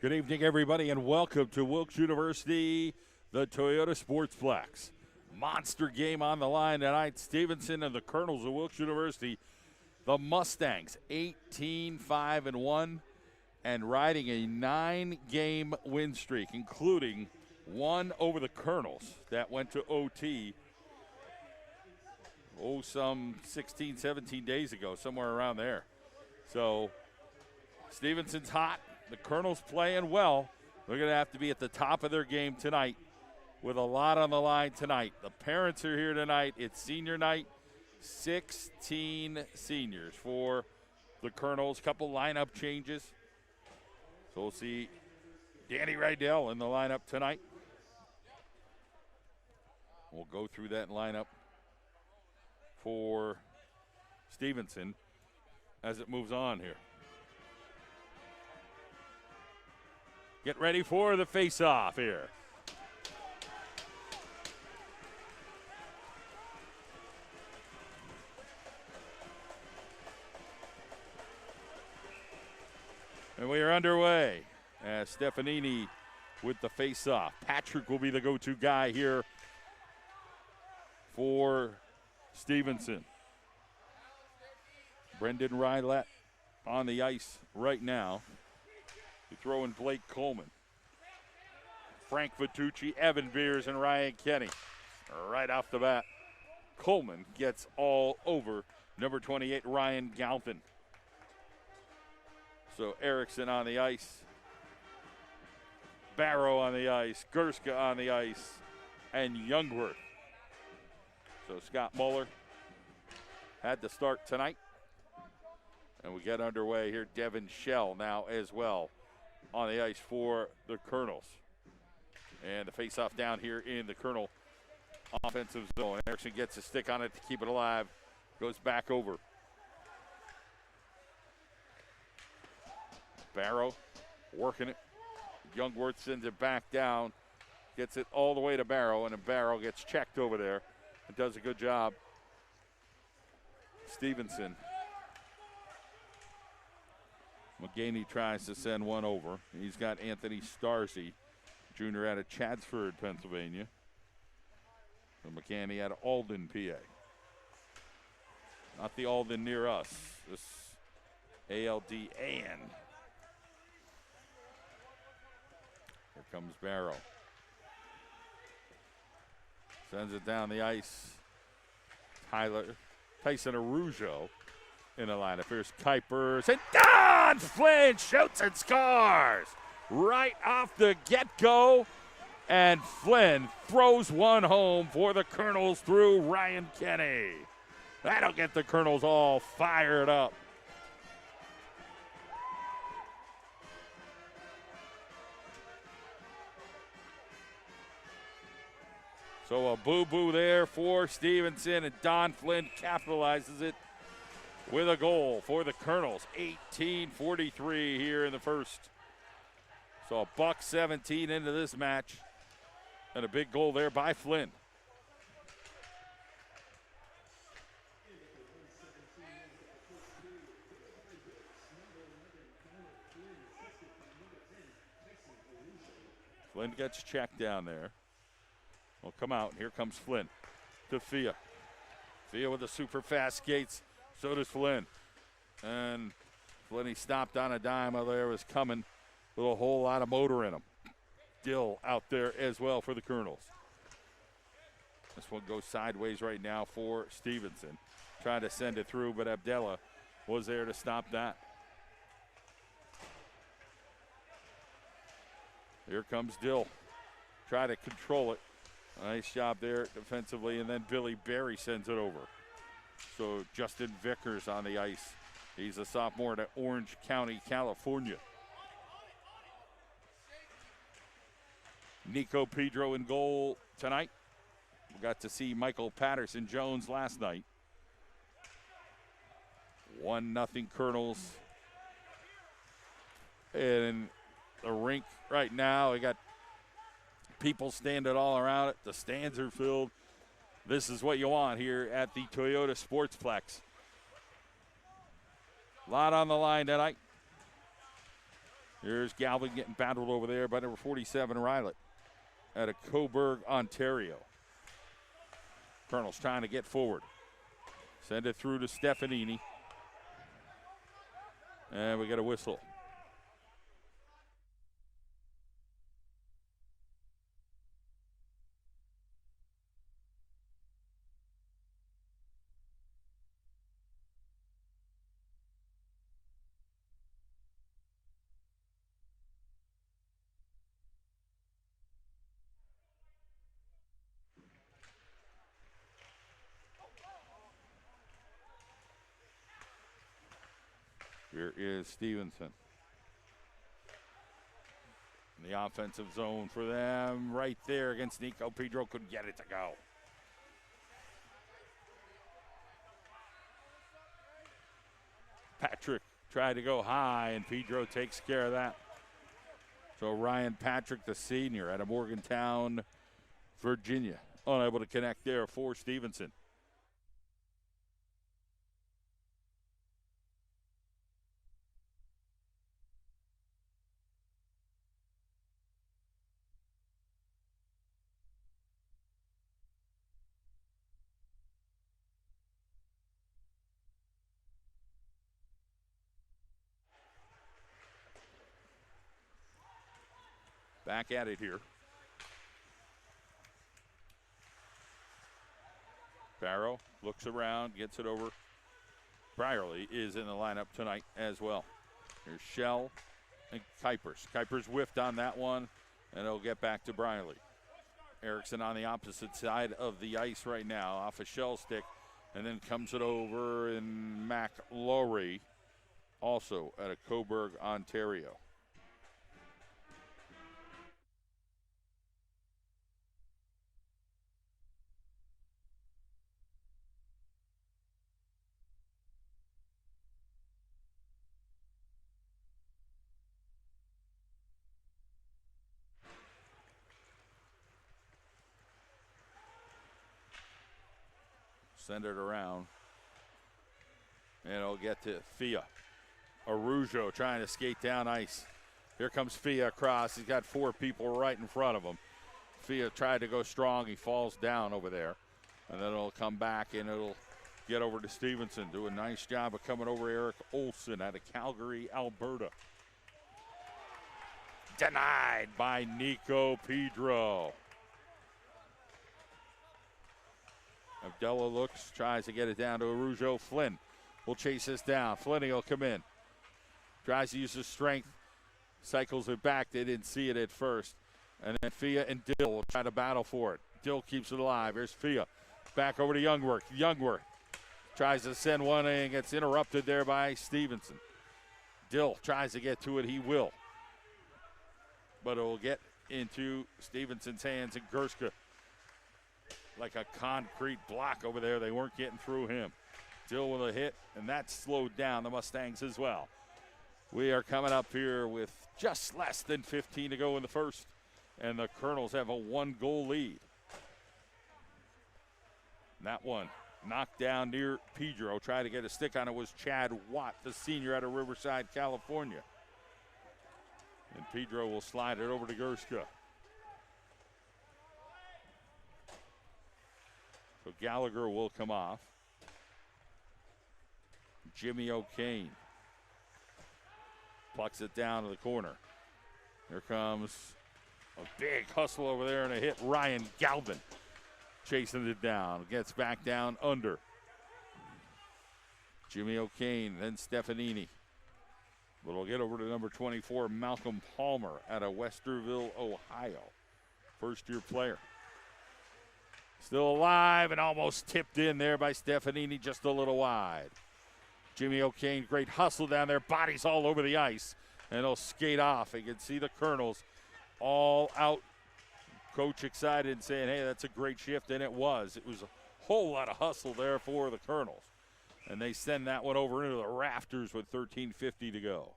Good evening, everybody, and welcome to Wilkes University, the Toyota Sportsplex. Monster game on the line tonight. Stevenson and the Colonels of Wilkes University. The Mustangs, 18-5-1, and riding a 9-game win streak, including one over the Colonels that went to OT, some 16, 17 days ago, somewhere around there. So Stevenson's hot. The Colonels playing well. They're going to have to be at the top of their game tonight with a lot on the line tonight. The parents are here tonight. It's senior night. 16 seniors for the Colonels. Couple lineup changes. So we'll see Danny Rydell in the lineup tonight. We'll go through that lineup for Stevenson as it moves on here. Get ready for the face-off here. And we are underway as Stefanini with the face-off. Patrick will be the go-to guy here for Stevenson. Brendan Rylett on the ice right now. You throw in Blake Coleman, Frank Vitucci, Evan Beers, and Ryan Kenny. Right off the bat, Coleman gets all over number 28, Ryan Galpin. So Erickson on the ice, Barrow on the ice, Gerska on the ice, and Youngworth. So Scott Muller had to start tonight. And we get underway here. Devin Shell now as well on the ice for the Colonels. And the face-off down here in the Colonel offensive zone. Erickson gets a stick on it to keep it alive. Goes back over. Barrow working it. Youngworth sends it back down. Gets it all the way to Barrow, and then Barrow gets checked over there and does a good job. Stevenson. McGaney tries to send one over. He's got Anthony Starzy, junior out of Chadsford, Pennsylvania. And McGaney out of Alden, PA. Not the Alden near us. This ALDAN. Here comes Barrow. Sends it down the ice. Tyson Arujo in the lineup. Here's Kuipers, and Don Flynn shoots and scores right off the get-go. And Flynn throws one home for the Colonels through Ryan Kenny. That'll get the Colonels all fired up. So a boo-boo there for Stevenson, and Don Flynn capitalizes it with a goal for the Colonels. 18-43 here in the first. So a $1.17 into this match, and a big goal there by Flynn. Flynn gets checked down there. Will come out. Here comes Flynn to Fia. Fia with the super fast skates. So does Flynn. And Flynn, he stopped on a dime. There was coming with a whole lot of motor in him. Dill out there as well for the Colonels. This one goes sideways right now for Stevenson. Trying to send it through, but Abdella was there to stop that. Here comes Dill. Try to control it. Nice job there defensively, and then Billy Berry sends it over. So Justin Vickers on the ice. He's a sophomore at Orange County, California. Nico Pedro in goal tonight. We got to see Michael Patterson-Jones last night. 1-0 Colonels. In the rink right now, we got people standing all around it. The stands are filled. This is what you want here at the Toyota Sportsplex. A lot on the line tonight. Here's Galvin getting battled over there by number 47, Riley, out of Coburg, Ontario. Colonel's trying to get forward. Send it through to Stefanini. And we get a whistle. Here is Stevenson. In the offensive zone for them right there against Nico. Pedro couldn't get it to go. Patrick tried to go high, and Pedro takes care of that. So Ryan Patrick, the senior out of Morgantown, Virginia, unable to connect there for Stevenson. Back at it here. Barrow looks around, gets it over. Brierly is in the lineup tonight as well. Here's Shell and Kuipers. Kuipers whiffed on that one, and it'll get back to Brierly. Erickson on the opposite side of the ice right now, off a Shell stick, and then comes it over in McLaurie, also out of Coburg, Ontario. Send it around. And it'll get to Fia. Arujo trying to skate down ice. Here comes Fia across. He's got 4 people right in front of him. Fia tried to go strong. He falls down over there. And then it'll come back and it'll get over to Stevenson. Do a nice job of coming over Eric Olson out of Calgary, Alberta. Denied by Nico Pedro. Abdullah looks, tries to get it down to Arujo. Flynn will chase this down. Flynn will come in. Tries to use his strength. Cycles it back. They didn't see it at first. And then Fia and Dill will try to battle for it. Dill keeps it alive. Here's Fia. Back over to Youngworth. Youngworth tries to send one and gets interrupted there by Stevenson. Dill tries to get to it. He will. But it will get into Stevenson's hands, and Gerska like a concrete block over there. They weren't getting through him. Dill with a hit, and that slowed down the Mustangs as well. We are coming up here with just less than 15 to go in the first, and the Colonels have a 1-goal lead. And that one knocked down near Pedro. Tried to get a stick on it was Chad Watt, the senior out of Riverside, California. And Pedro will slide it over to Gerska. So Gallagher will come off. Jimmy O'Kane plucks it down to the corner. Here comes a big hustle over there and a hit. Ryan Galvin chasing it down. Gets back down under. Jimmy O'Kane, then Stefanini. But we'll get over to number 24, Malcolm Palmer out of Westerville, Ohio. First-year player. Still alive and almost tipped in there by Stefanini, just a little wide. Jimmy O'Kane, great hustle down there. Bodies all over the ice. And he'll skate off. You can see the Colonels all out. Coach excited and saying, hey, that's a great shift. And it was. It was a whole lot of hustle there for the Colonels. And they send that one over into the rafters with 13:50 to go.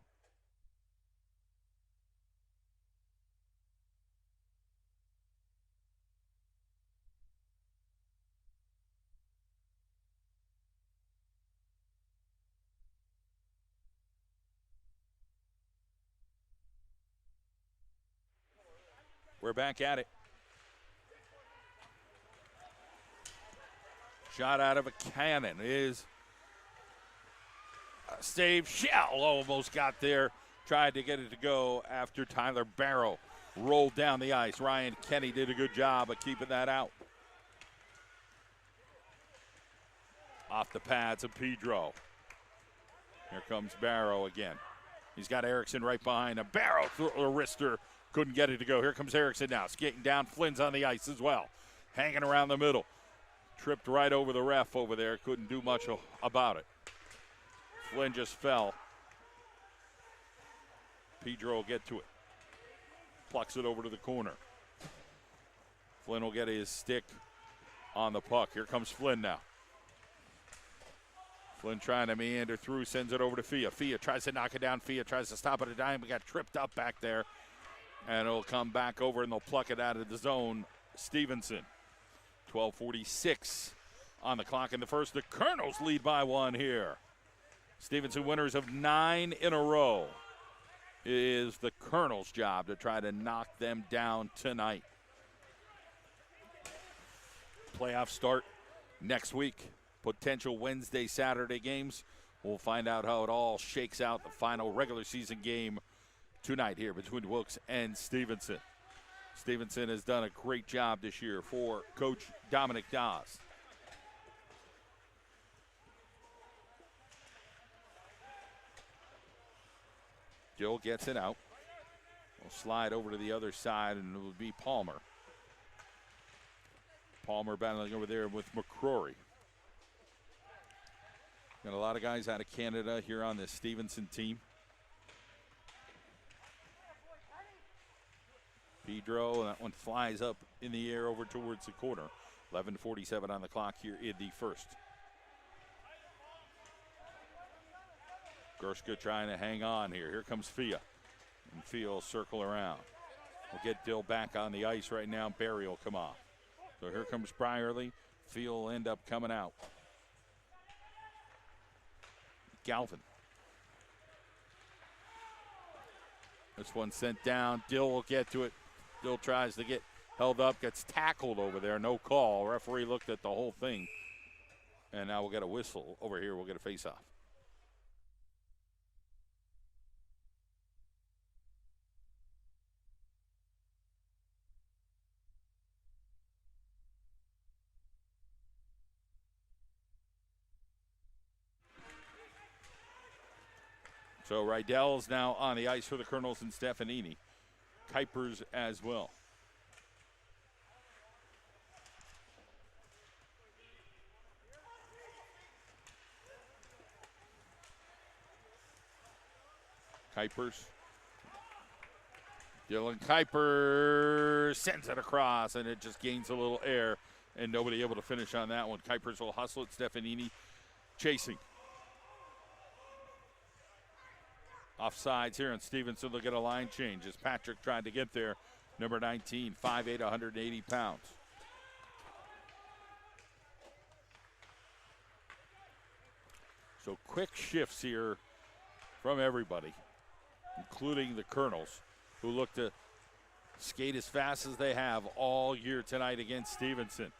We're back at it. Shot out of a cannon is Stave Shell almost got there. Tried to get it to go after Tyler Barrow rolled down the ice. Ryan Kenny did a good job of keeping that out. Off the pads of Pedro. Here comes Barrow again. He's got Erickson right behind him. Barrow, a wrister, couldn't get it to go. Here comes Erickson now, skating down. Flynn's on the ice as well. Hanging around the middle. Tripped right over the ref over there. Couldn't do much about it. Flynn just fell. Pedro will get to it. Plucks it over to the corner. Flynn will get his stick on the puck. Here comes Flynn now. Flynn trying to meander through, sends it over to Fia. Fia tries to knock it down. Fia tries to stop it a dime. We got tripped up back there. And it'll come back over, and they'll pluck it out of the zone. Stevenson. 12:46 on the clock in the first. The Colonels lead by 1 here. Stevenson winners of 9 in a row. It is the Colonels' job to try to knock them down tonight. Playoff start next week. Potential Wednesday, Saturday games. We'll find out how it all shakes out. The final regular season game tonight here between Wilkes and Stevenson. Stevenson has done a great job this year for Coach Dominic Dawes. Jill gets it out. We'll slide over to the other side, and it will be Palmer. Palmer battling over there with McCrory. Got a lot of guys out of Canada here on this Stevenson team. Pedro, that one flies up in the air over towards the corner. 11:47 on the clock here in the first. Gershka trying to hang on here. Here comes Fia. And Fia will circle around. We'll get Dill back on the ice right now. Barry will come off. So here comes Brierly. Fia will end up coming out. Galvin. This one sent down. Dill will get to it. Dill tries to get held up, gets tackled over there. No call. Referee looked at the whole thing. And now we'll get a whistle over here. We'll get a face-off. So Rydell's now on the ice for the Colonels and Stefanini. Kuipers as well. Kuipers. Dylan Kuipers sends it across, and it just gains a little air, and nobody able to finish on that one. Kuipers will hustle it. Stefanini chasing. Offsides here, and Stevenson will get a line change as Patrick tried to get there. Number 19, 5'8", 180 pounds. So quick shifts here from everybody, including the Colonels, who look to skate as fast as they have all year tonight against Stevenson.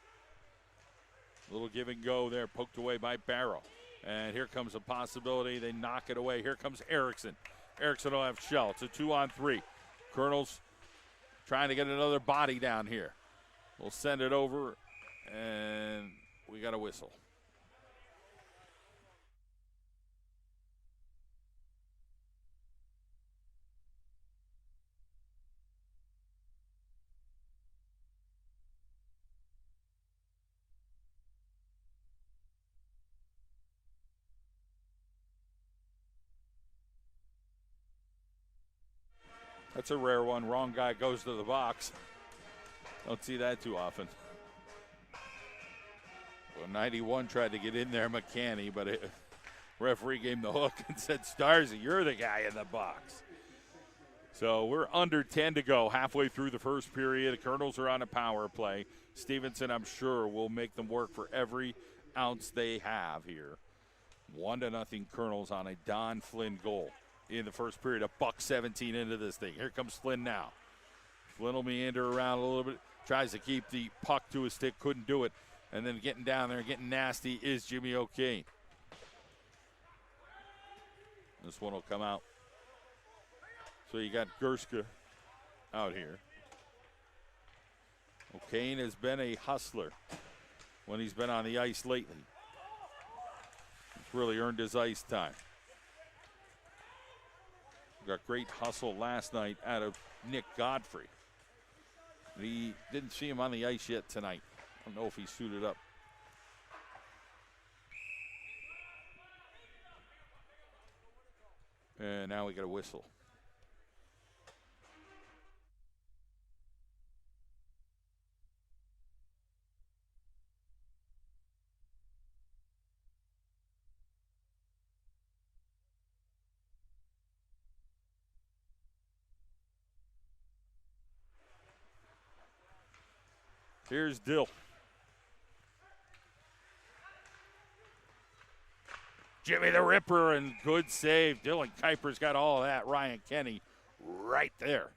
A little give and go there, poked away by Barrow. And here comes a possibility. They knock it away. Here comes Erickson. Erickson will have Shell. It's a 2-on-3. Colonels trying to get another body down here. We'll send it over, and we got a whistle. That's a rare one. Wrong guy goes to the box. Don't see that too often. Well, 91 tried to get in there, McCanny, but referee gave him the hook and said, Starzy, you're the guy in the box. So we're under 10 to go, halfway through the first period. The Colonels are on a power play. Stevenson, I'm sure, will make them work for every ounce they have here. 1-0 Colonels on a Don Flynn goal in the first period. $1:17 into this thing. Here comes Flynn now. Flynn will meander around a little bit. Tries to keep the puck to his stick. Couldn't do it. And then getting down there and getting nasty is Jimmy O'Kane. This one will come out. So you got Gerska out here. O'Kane has been a hustler when he's been on the ice lately. He's really earned his ice time. Got great hustle last night out of Nick Godfrey. We didn't see him on the ice yet tonight. I don't know if he suited up. And now we got a whistle. Here's Dill. Jimmy the Ripper, and good save. Dylan Kuiper's got all of that. Ryan Kenny right there.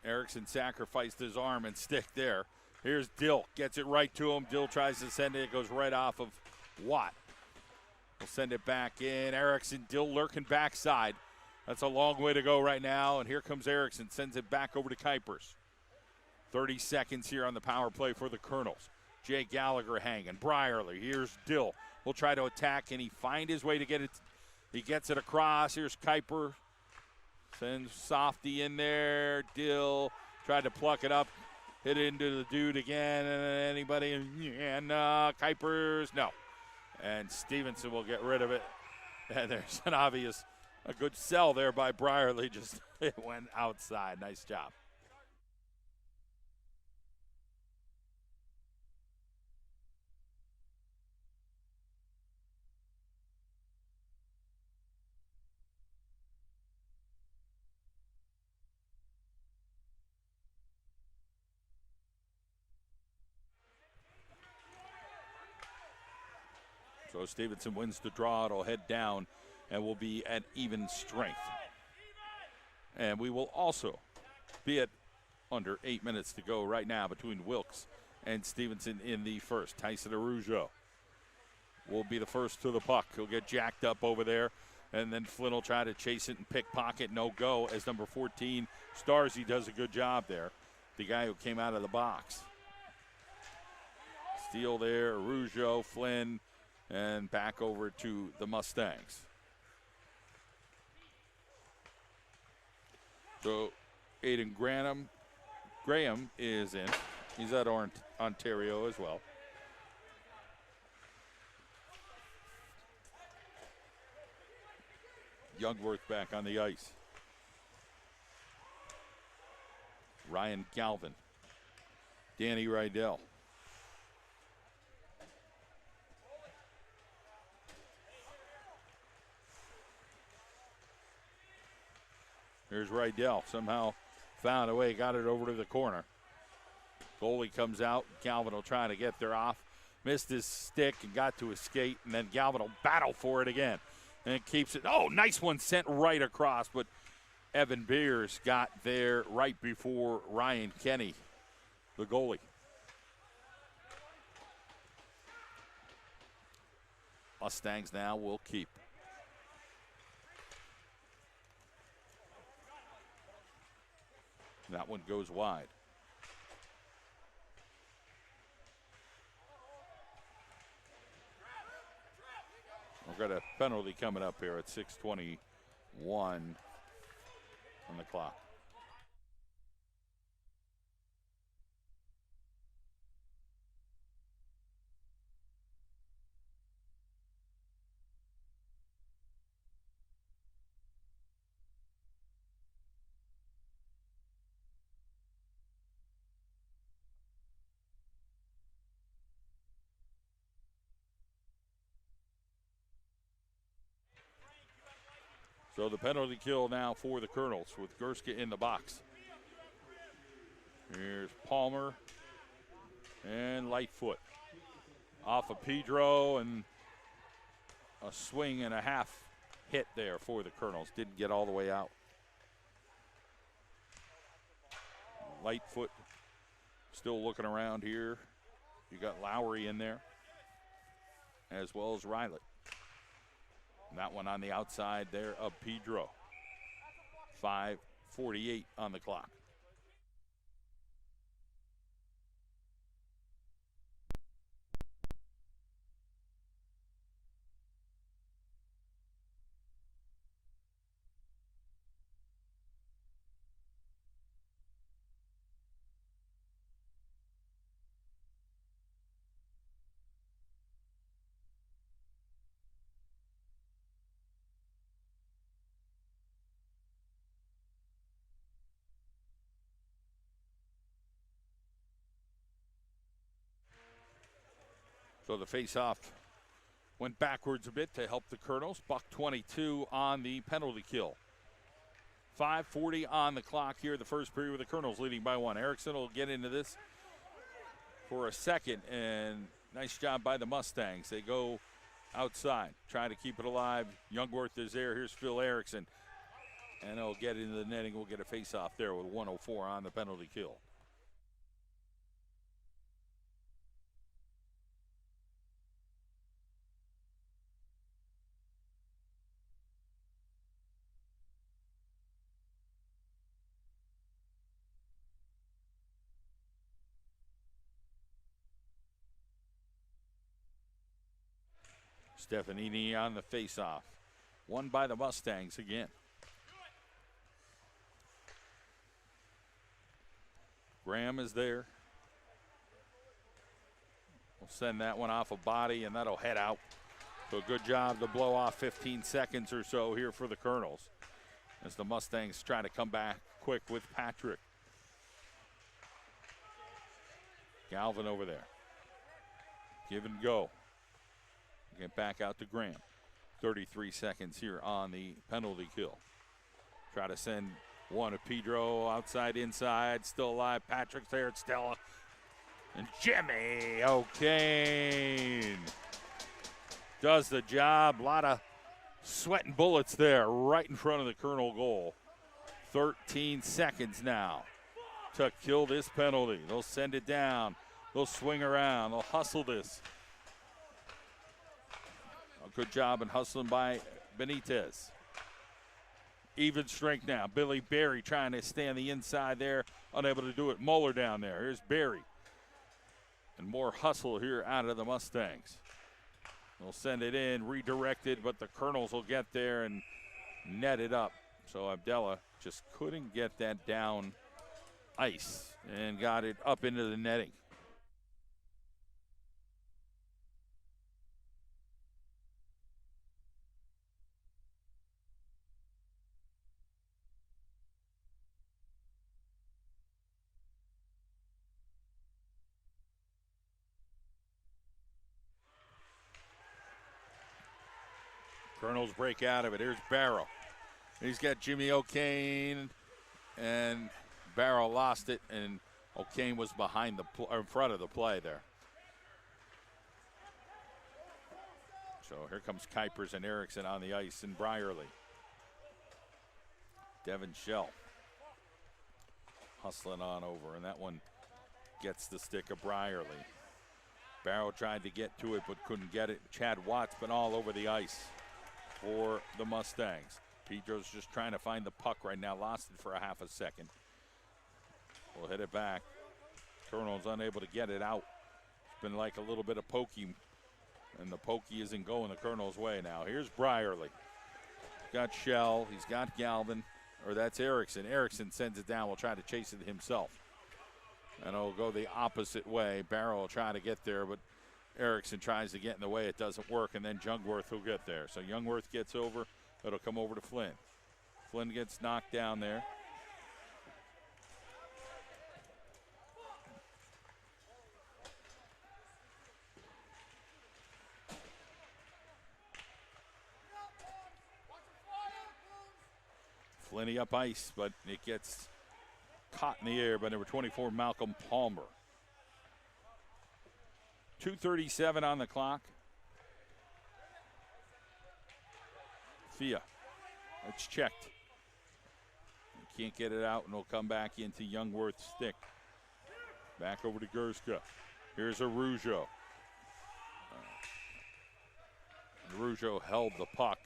Erickson sacrificed his arm and stick there. Here's Dill, gets it right to him. Dill tries to send it, goes right off of Watt. We'll send it back in. Erickson, Dill lurking backside. That's a long way to go right now, and here comes Erickson, sends it back over to Kuipers. 30 seconds here on the power play for the Colonels. Jay Gallagher hanging. Brierly, here's Dill. Will try to attack, and he find his way to get it. He gets it across. Here's Kuiper. Sends Softy in there. Dill tried to pluck it up. Hit it into the dude again. Anybody? And Kuipers, no. And Stevenson will get rid of it. And there's an obvious, a good sell there by Brierly. Just it went outside. Nice job. So Stevenson wins the draw. It'll head down and will be at even strength. And we will also be at under 8 minutes to go right now between Wilkes and Stevenson in the first. Tyson Arujo will be the first to the puck. He'll get jacked up over there, and then Flynn will try to chase it and pickpocket. No go as number 14, Starzy, does a good job there. The guy who came out of the box. Steal there, Arujo, Flynn, and back over to the Mustangs. So Aiden Graham is in. He's at Ontario as well. Youngworth back on the ice. Ryan Galvin. Danny Rydell. Here's Rydell. Somehow found a way, got it over to the corner. Goalie comes out. Galvin will try to get there off. Missed his stick and got to his skate, and then Galvin will battle for it again. And keeps it. Oh, nice one sent right across, but Evan Beers got there right before Ryan Kenny, the goalie. Mustangs now will keep. That one goes wide. We've got a penalty coming up here at 6:21 on the clock. So the penalty kill now for the Colonels with Gerska in the box. Here's Palmer and Lightfoot. Off of Pedro, and a swing and a half hit there for the Colonels. Didn't get all the way out. Lightfoot still looking around here. You got Lowry in there, as well as Riley. And that one on the outside there of Pedro. 5:48 on the clock. So the face-off went backwards a bit to help the Colonels. Buck 22 on the penalty kill. 5:40 on the clock here, the first period with the Colonels leading by 1. Erickson will get into this for a second, and nice job by the Mustangs. They go outside, try to keep it alive. Youngworth is there. Here's Phil Erickson, and he'll get into the netting. We'll get a face-off there with 1:04 on the penalty kill. Stefanini on the face-off. Won by the Mustangs again. Graham is there. We'll send that one off a body, and that'll head out. So a good job to blow off 15 seconds or so here for the Colonels as the Mustangs try to come back quick with Patrick. Galvin over there. Give and go. Get back out to Graham. 33 seconds here on the penalty kill. Try to send one of Pedro outside, inside, still alive. Patrick's there, it's Stella. And Jimmy O'Kane does the job. A lot of sweating bullets there right in front of the Colonel goal. 13 seconds now to kill this penalty. They'll send it down. They'll swing around. They'll hustle this. A good job in hustling by Benitez. Even strength now. Billy Berry trying to stay on the inside there. Unable to do it. Muller down there. Here's Berry. And more hustle here out of the Mustangs. They'll send it in, redirected, but the Colonels will get there and net it up. So Abdella just couldn't get that down ice and got it up into the netting. Colonels break out of it. Here's Barrow. He's got Jimmy O'Kane, and Barrow lost it, and O'Kane was behind the in front of the play there. So here comes Kuipers and Erickson on the ice, and Brierly. Devin Shell hustling on over, and that one gets the stick of Brierly. Barrow tried to get to it but couldn't get it. Chad Watts been all over the ice for the Mustangs. Pedro's just trying to find the puck right now. Lost it for a half a second. We'll hit it back. Colonel's unable to get it out. It's been like a little bit of pokey, and the pokey isn't going the Colonel's way now. Here's Brierly. He's got Shell. He's got Galvin. Or that's Erickson. Erickson sends it down. Will try to chase it himself. And it'll go the opposite way. Barrow will try to get there, but Erickson tries to get in the way. It doesn't work, and then Youngworth will get there. So Youngworth gets over. It'll come over to Flynn. Flynn gets knocked down there. Plenty up ice, but it gets caught in the air by number 24, Malcolm Palmer. 2:37 on the clock. Fia, it's checked. Can't get it out, and it'll come back into Youngworth's stick. Back over to Gerska. Here's Arujo. Arujo held the puck.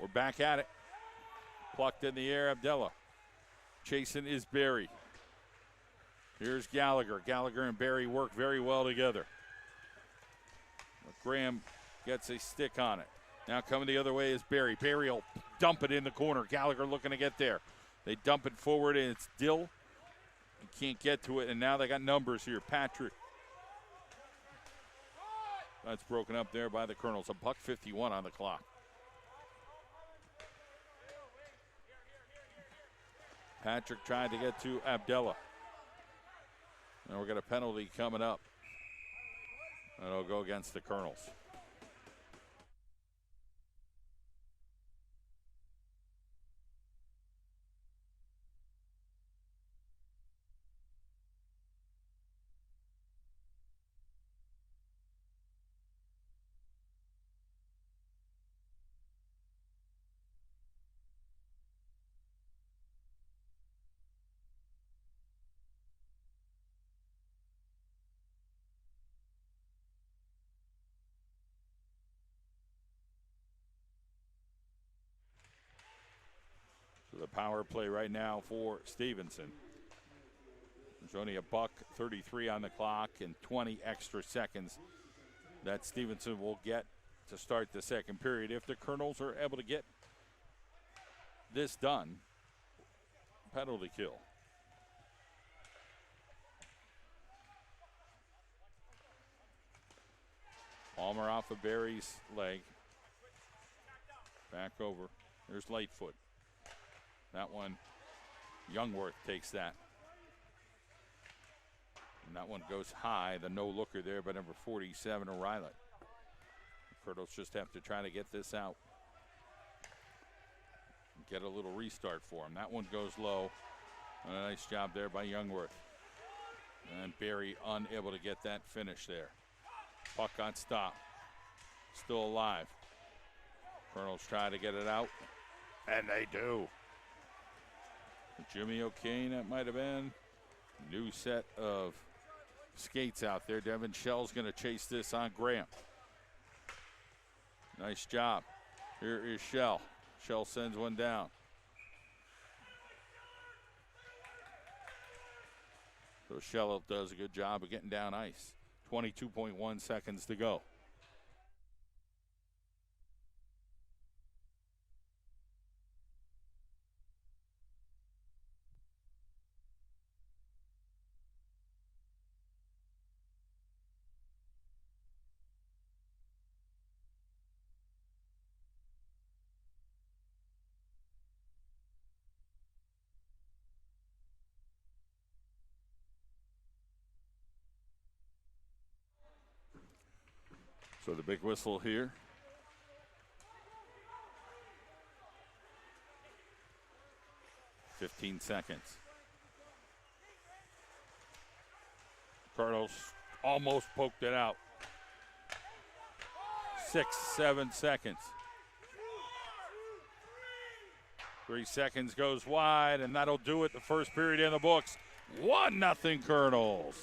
We're back at it. Plucked in the air, Abdullah. Chasing is Barry. Here's Gallagher. Gallagher and Barry work very well together. Graham gets a stick on it. Now coming the other way is Barry. Barry will dump it in the corner. Gallagher looking to get there. They dump it forward, and it's Dill. He can't get to it, and now they got numbers here. Patrick. That's broken up there by the Colonels. $1:51 on the clock. Patrick tried to get to Abdullah. And we're got a penalty coming up. And it'll go against the Colonels. The power play right now for Stevenson. There's only $1:33 on the clock and 20 extra seconds that Stevenson will get to start the second period. If the Colonels are able to get this done, penalty kill. Palmer off of Barry's leg. Back over. There's Lightfoot. That one, Youngworth takes that. And that one goes high. The no-looker there by number 47, O'Reilly. The Colonels just have to try to get this out. Get a little restart for him. That one goes low. A nice job there by Youngworth. And Barry unable to get that finish there. Puck on stop. Still alive. Colonels try to get it out. And they do. Jimmy O'Kane, that might have been. New set of skates out there. Devin Shell's going to chase this on Graham. Nice job. Here is Shell. Shell sends one down. So Shell does a good job of getting down ice. 22.1 seconds to go. So the big whistle here. $15 seconds. Cardinals almost poked it out. 6-7 seconds. 3 seconds goes wide, and that'll do it. The first period in the books. 1-0 Colonels.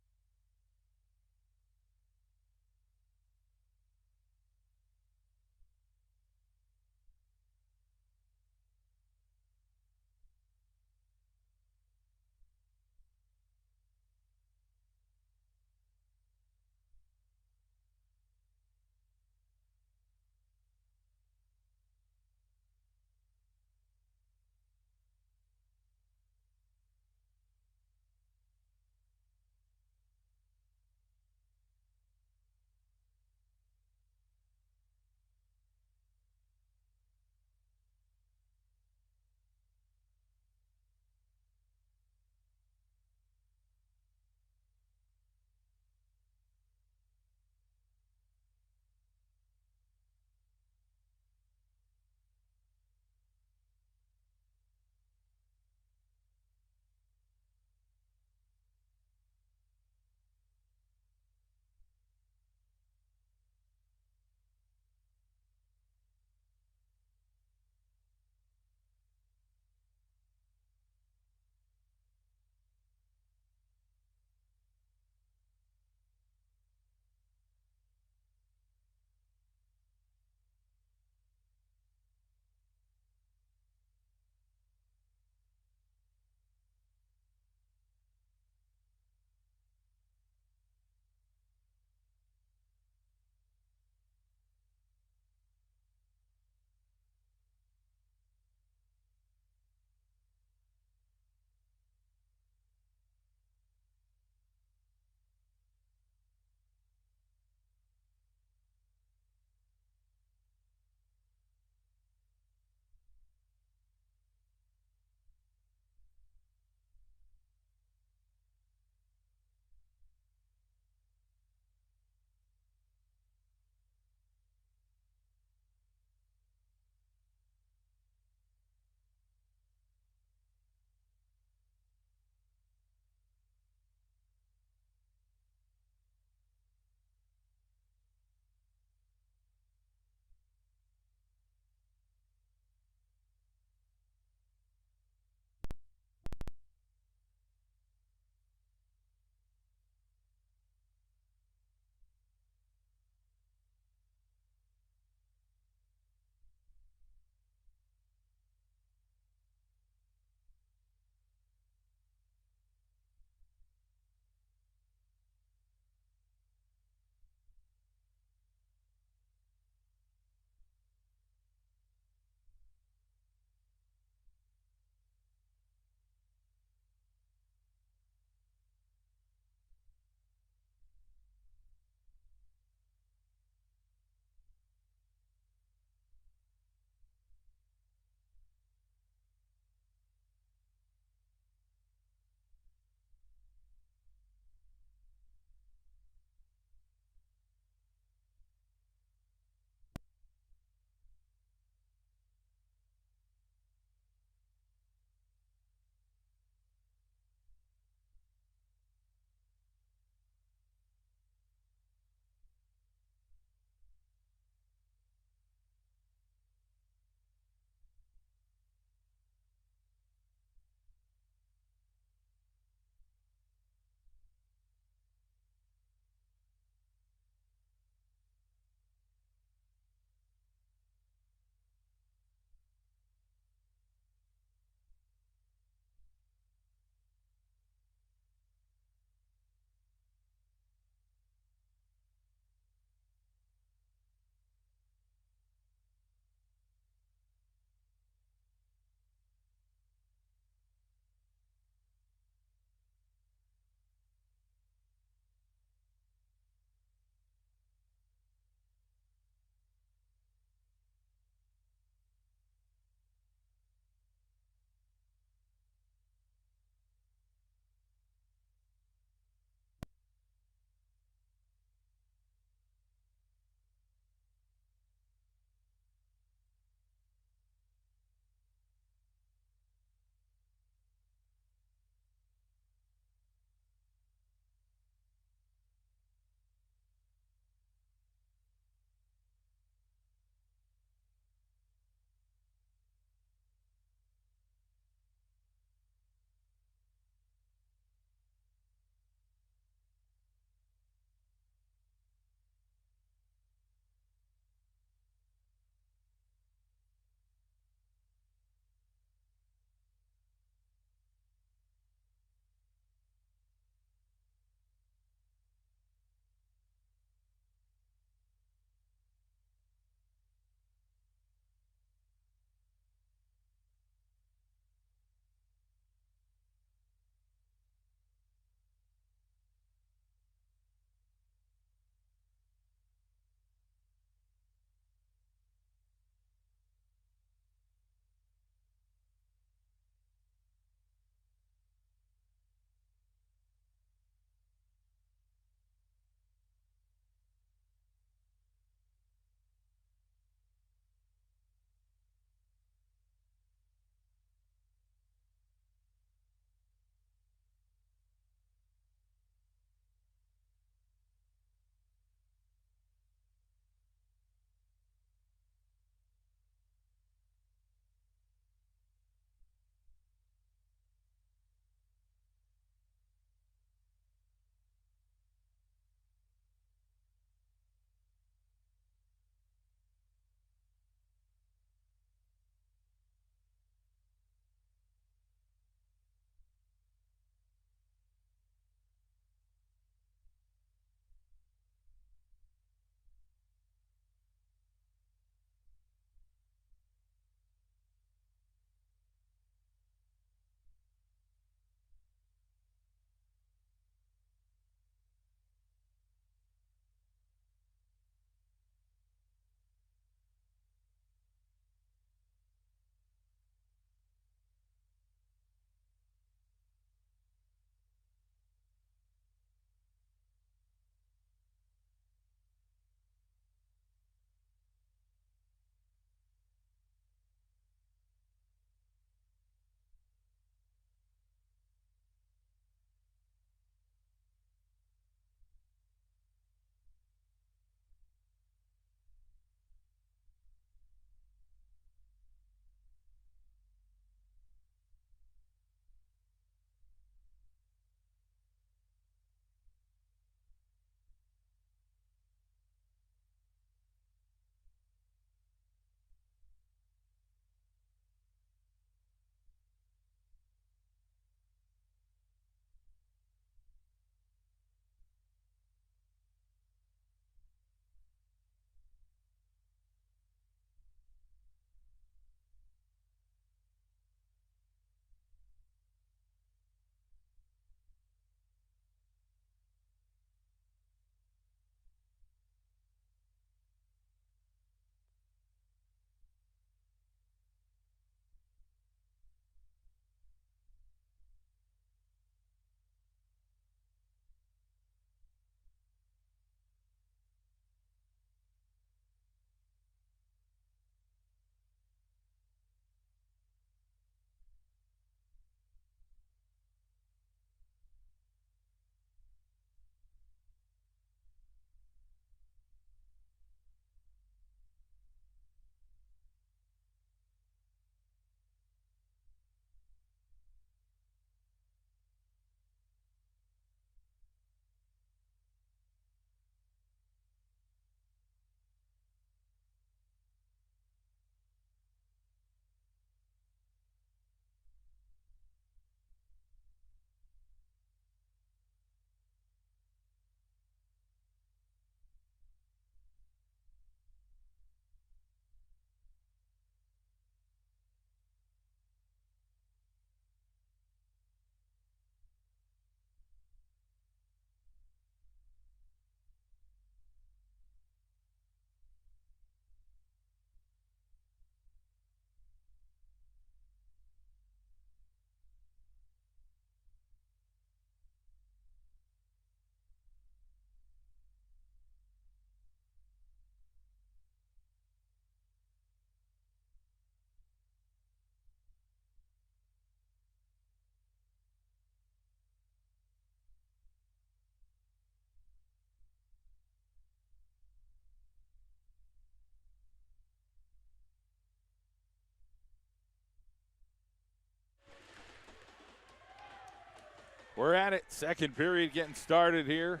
We're at it. Second period getting started here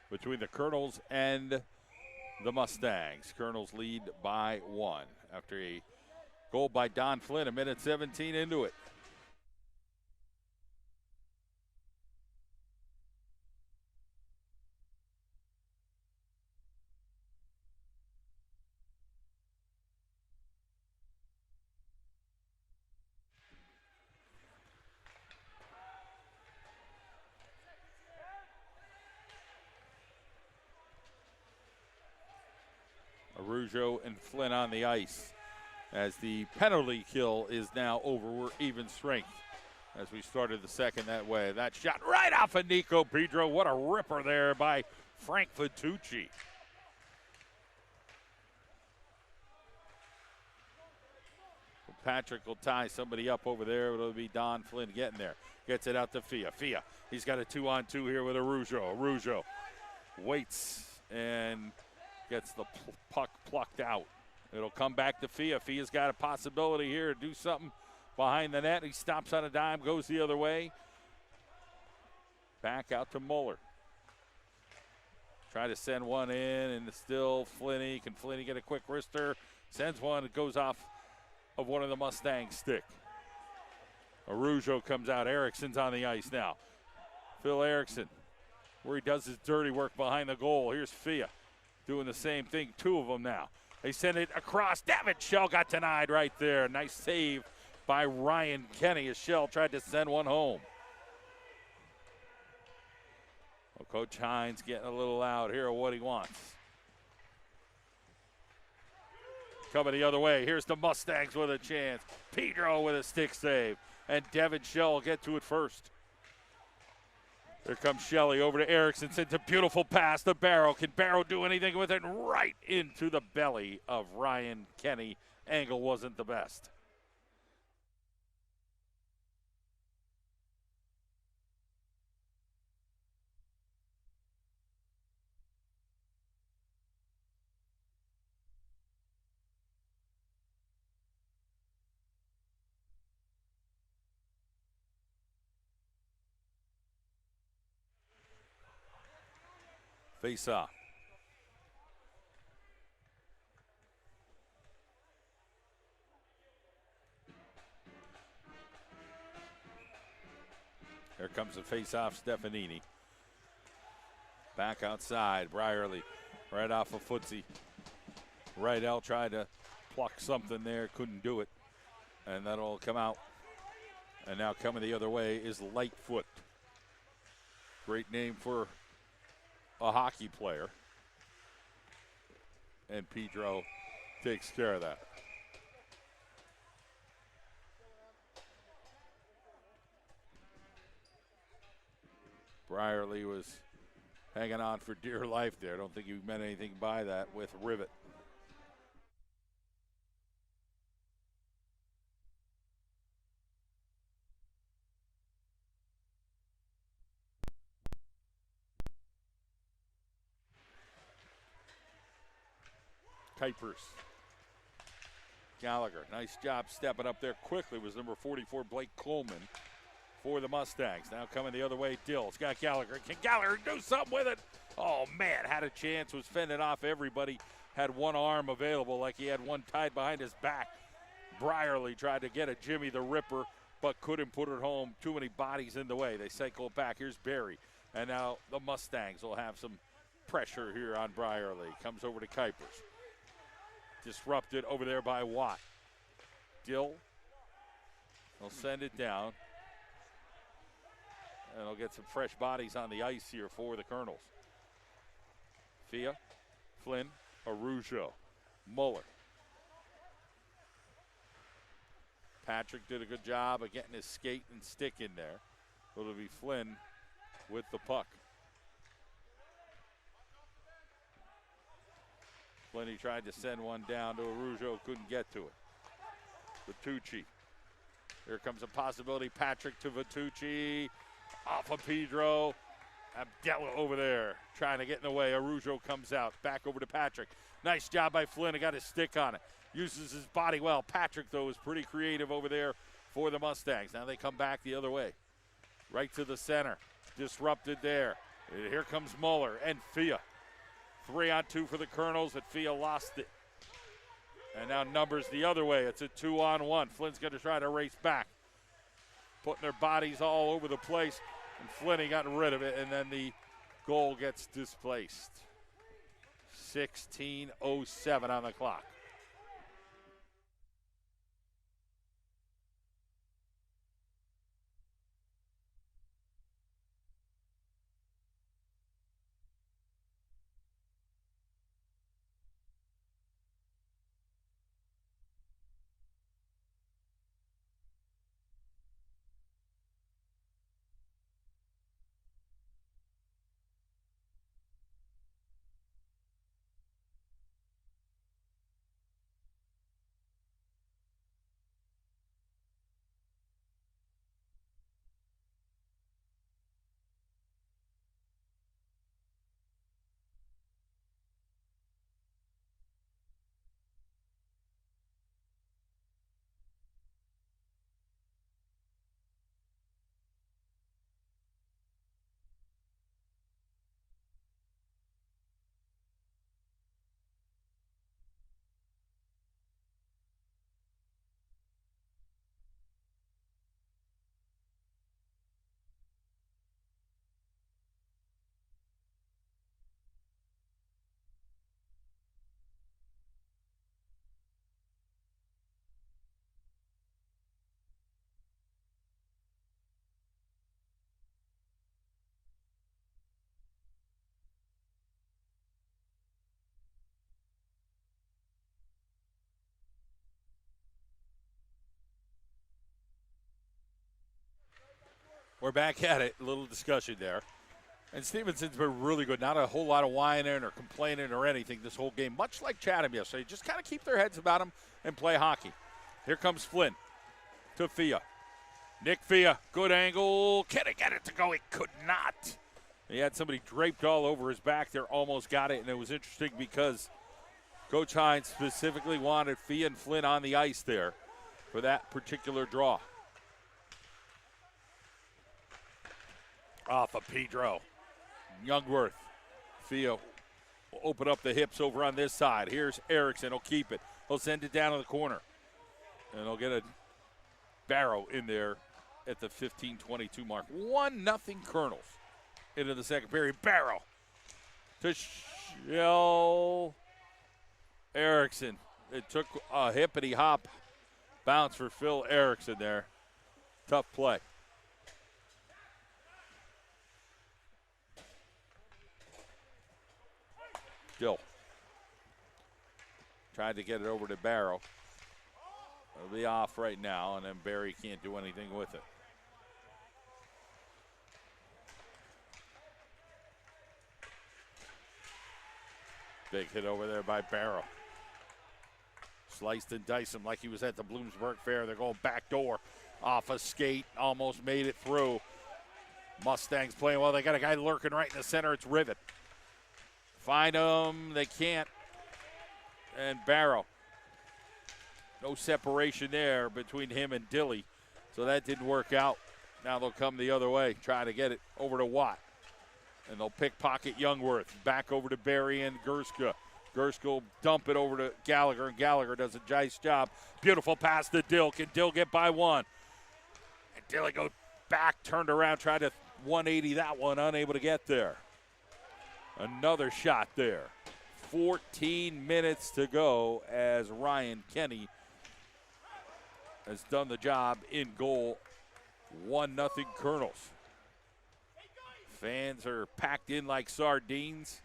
between the Colonels and the Mustangs. Colonels lead by 1 after a goal by Don Flynn, a minute 17 into it. Arujo and Flynn on the ice as the penalty kill is now over. We're even strength as we started the second that way. That shot right off of Nico Pedro. What a ripper there by Frank Vitucci. Patrick will tie somebody up over there. It'll be Don Flynn getting there. Gets it out to Fia. Fia, he's got a 2-on-2 here with Arujo. Arujo waits and gets the puck plucked out. It'll come back to Fia. Fia's got a possibility here to do something behind the net. He stops on a dime, goes the other way. Back out to Muller. Try to send one in, and still Flinney. Can Flinney get a quick wrister? Sends one. It goes off of one of the Mustangs' stick. Arujo comes out. Erickson's on the ice now. Phil Erickson, where he does his dirty work behind the goal. Here's Fia doing the same thing. Two of them now. They send it across. David Shell got denied right there. Nice save by Ryan Kenny as Shell tried to send one home. Well, Coach Hines getting a little loud here of what he wants. Coming the other way. Here's the Mustangs with a chance. Pedro with a stick save. And Devin Shell will get to it first. There comes Shelley over to Erickson. Sends a beautiful pass to Barrow. Can Barrow do anything with it? Right into the belly of Ryan Kenny. Angle wasn't the best. Face off. Here comes the face-off, Stefanini. Back outside, Brierly, right off of footsie. Rydell tried to pluck something there, couldn't do it. And that'll come out. And now coming the other way is Lightfoot. Great name for a hockey player. And Pedro takes care of that. Brierly was hanging on for dear life there. I don't think he meant anything by that with Rivet. Kuipers. Gallagher, nice job stepping up there quickly was number 44, Blake Coleman for the Mustangs. Now coming the other way, Dill's got Gallagher. Can Gallagher do something with it? Oh, man, had a chance, was fending off everybody, had one arm available like he had one tied behind his back. Brierly tried to get a Jimmy the Ripper, but couldn't put it home. Too many bodies in the way. They cycle it back. Here's Barry. And now the Mustangs will have some pressure here on Brierly. Comes over to Kuipers. Disrupted over there by Watt. Dill will send it down. And they'll get some fresh bodies on the ice here for the Colonels. Fia, Flynn, Arujo, Muller. Patrick did a good job of getting his skate and stick in there. It'll be Flynn with the puck. Flynn, he tried to send one down to Arujo, couldn't get to it. Vitucci. Here comes a possibility. Patrick to Vitucci. Off of Pedro. Abdella over there trying to get in the way. Arujo comes out. Back over to Patrick. Nice job by Flynn. He got his stick on it. Uses his body well. Patrick, though, is pretty creative over there for the Mustangs. Now they come back the other way. Right to the center. Disrupted there. Here comes Muller and Fia. 3-on-2 for the Colonels, and Fia lost it. And now numbers the other way. It's a 2-on-1. Flynn's going to try to race back. Putting their bodies all over the place. And Flynn, he got rid of it, and then the goal gets displaced. 16:07 on the clock. We're back at it. A little discussion there. And Stevenson's been really good. Not a whole lot of whining or complaining or anything this whole game, much like Chatham yesterday. Just kind of keep their heads about them and play hockey. Here comes Flynn to Fia. Nick Fia, good angle. Can he get it to go? He could not. He had somebody draped all over his back there, almost got it. And it was interesting because Coach Hines specifically wanted Fia and Flynn on the ice there for that particular draw. Off of Pedro. Youngworth. Fia will open up the hips over on this side. Here's Erickson. He'll keep it. He'll send it down to the corner. And he'll get a Barrow in there at the 15-22 mark. 1-0 Colonels into the second period. Barrow to Shell Erickson. It took a hippity-hop bounce for Phil Erickson there. Tough play. Still tried to get it over to Barrow. It'll be off right now, and then Barry can't do anything with it. Big hit over there by Barrow. Sliced and diced him like he was at the Bloomsburg Fair. They're going back door off a skate. Almost made it through. Mustangs playing well. They got a guy lurking right in the center. It's Rivet. Find him. They can't. And Barrow. No separation there between him and Dilly. So that didn't work out. Now they'll come the other way, try to get it over to Watt. And they'll pickpocket Youngworth. Back over to Barry and Gerska. Gerska will dump it over to Gallagher, and Gallagher does a nice job. Beautiful pass to Dill. Can Dill get by one? And Dilly goes back, turned around, tried to 180 that one, unable to get there. Another shot there. 14 minutes to go as Ryan Kenny has done the job in goal. 1-0 Colonels. Fans are packed in like sardines.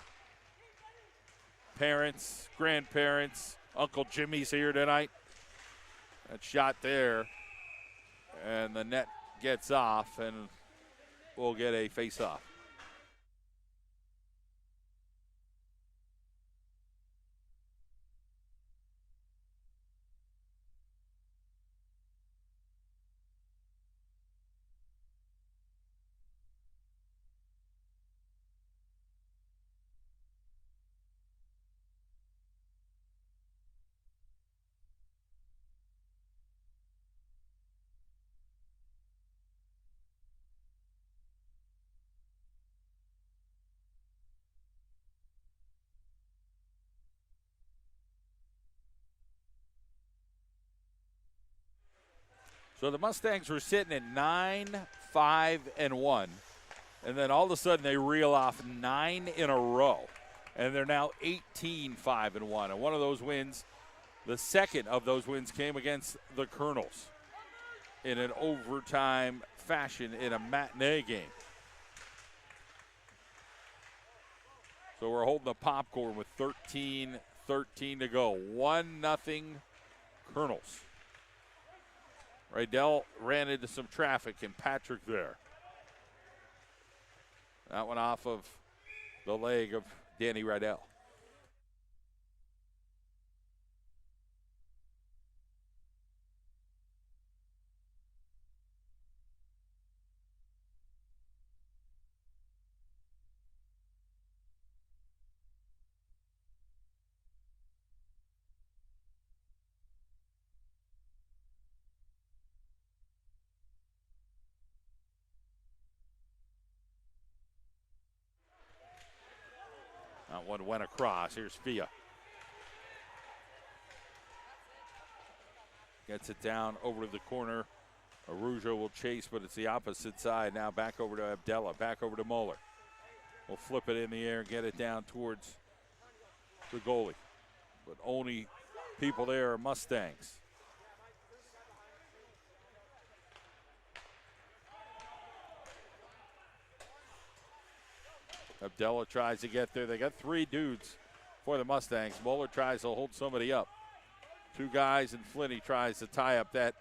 Parents, grandparents, Uncle Jimmy's here tonight. That shot there, and the net gets off, and we'll get a face-off. So the Mustangs were sitting at 9-5-1, and then all of a sudden they reel off 9 in a row, and they're now 18-5-1. And one of those wins, the second of those wins, came against the Colonels in an overtime fashion in a matinee game. So we're holding the popcorn with 13 to go. 1-0 Colonels. Rydell ran into some traffic and Patrick there. That one off of the leg of Danny Rydell. That one went across. Here's Fia. Gets it down over to the corner. Arujo will chase, but it's the opposite side. Now back over to Abdella. Back over to Moeller. We'll flip it in the air and get it down towards the goalie. But only people there are Mustangs. Abdella tries to get there. They got 3 dudes for the Mustangs. Moeller tries to hold somebody up. 2 guys, and Flinney tries to tie up that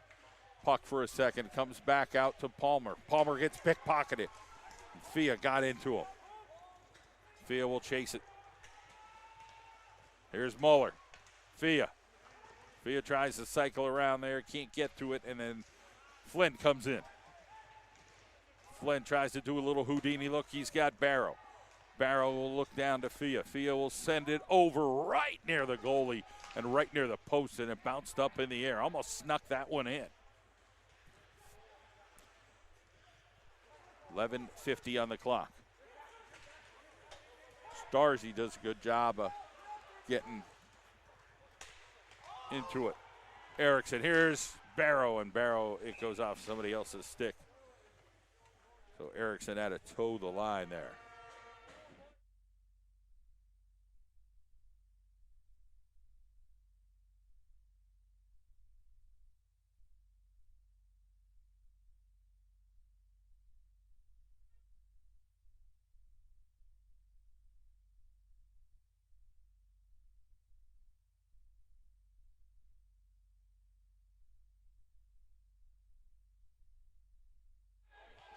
puck for a second. Comes back out to Palmer. Palmer gets pickpocketed. Fia got into him. Fia will chase it. Here's Moeller. Fia. Fia tries to cycle around there. Can't get to it, and then Flynn comes in. Flynn tries to do a little Houdini look. He's got Barrow. Barrow will look down to Fia. Fia will send it over right near the goalie and right near the post, and it bounced up in the air. Almost snuck that one in. 11:50 on the clock. Starzy does a good job of getting into it. Erickson, here's Barrow, and Barrow, it goes off somebody else's stick. So Erickson had to toe the line there.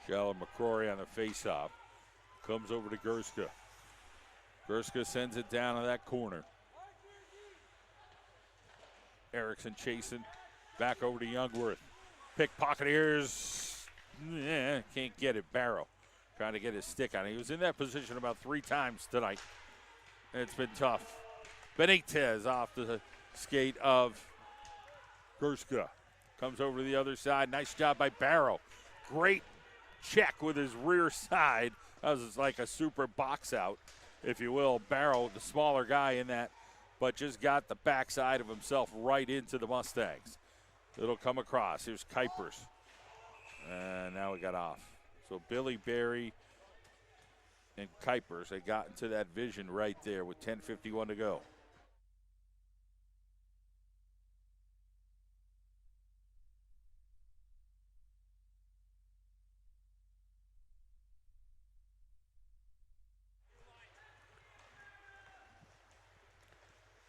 Shell and McCrory on the faceoff. Comes over to Gerska. Gerska sends it down to that corner. Erickson chasing. Back over to Youngworth. Pickpocket, here's. Can't get it. Barrow trying to get his stick on it. He was in that position about 3 times tonight. And it's been tough. Benitez off the skate of Gerska. Comes over to the other side. Nice job by Barrow. Great check with his rear side. That was like a super box out, if you will. Barrow, the smaller guy in that, but just got the backside of himself right into the Mustangs. It'll come across. Here's Kuipers. And now we got off. So Billy Berry and Kuipers, they got into that vision right there with 10:51 to go.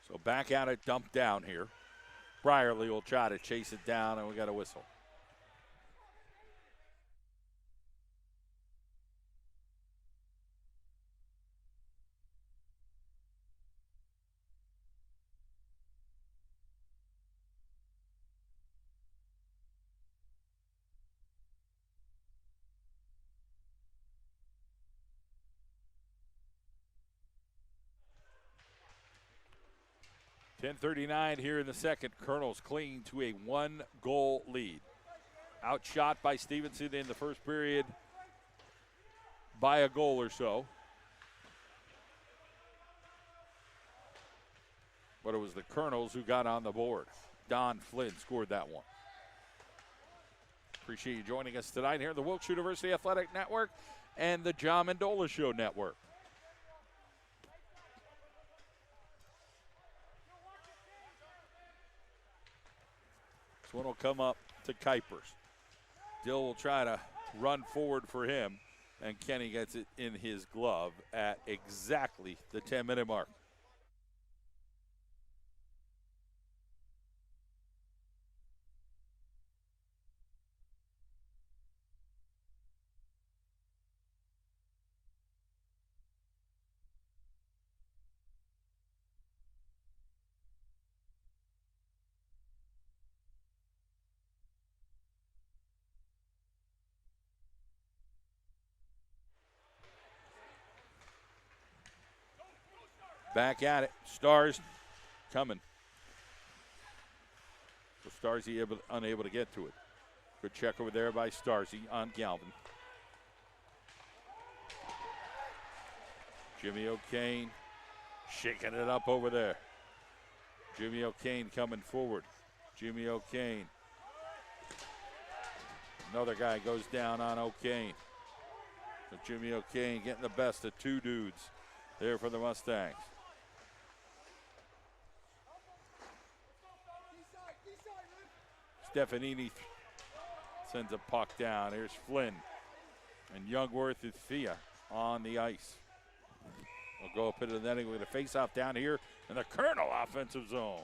So back at it, dumped down here. Brierly will try to chase it down, and we got a whistle. .39 here in the second. Colonels clinging to a 1-goal lead. Outshot by Stevenson in the first period by a goal or so. But it was the Colonels who got on the board. Don Flynn scored that one. Appreciate you joining us tonight here at the Wilkes University Athletic Network and the John Mendola Show Network. This one will come up to Kuipers. Dill will try to run forward for him, and Kenny gets it in his glove at exactly the 10-minute mark. Back at it. Stars coming. So Starzy unable to get to it. Good check over there by Starzy on Galvin. Jimmy O'Kane shaking it up over there. Jimmy O'Kane coming forward. Jimmy O'Kane. Another guy goes down on O'Kane. So Jimmy O'Kane getting the best of two dudes there for the Mustangs. Stefanini sends a puck down. Here's Flynn. And Youngworth is Fia on the ice. We'll go up into the netting. We're going to face off down here in the Colonel offensive zone.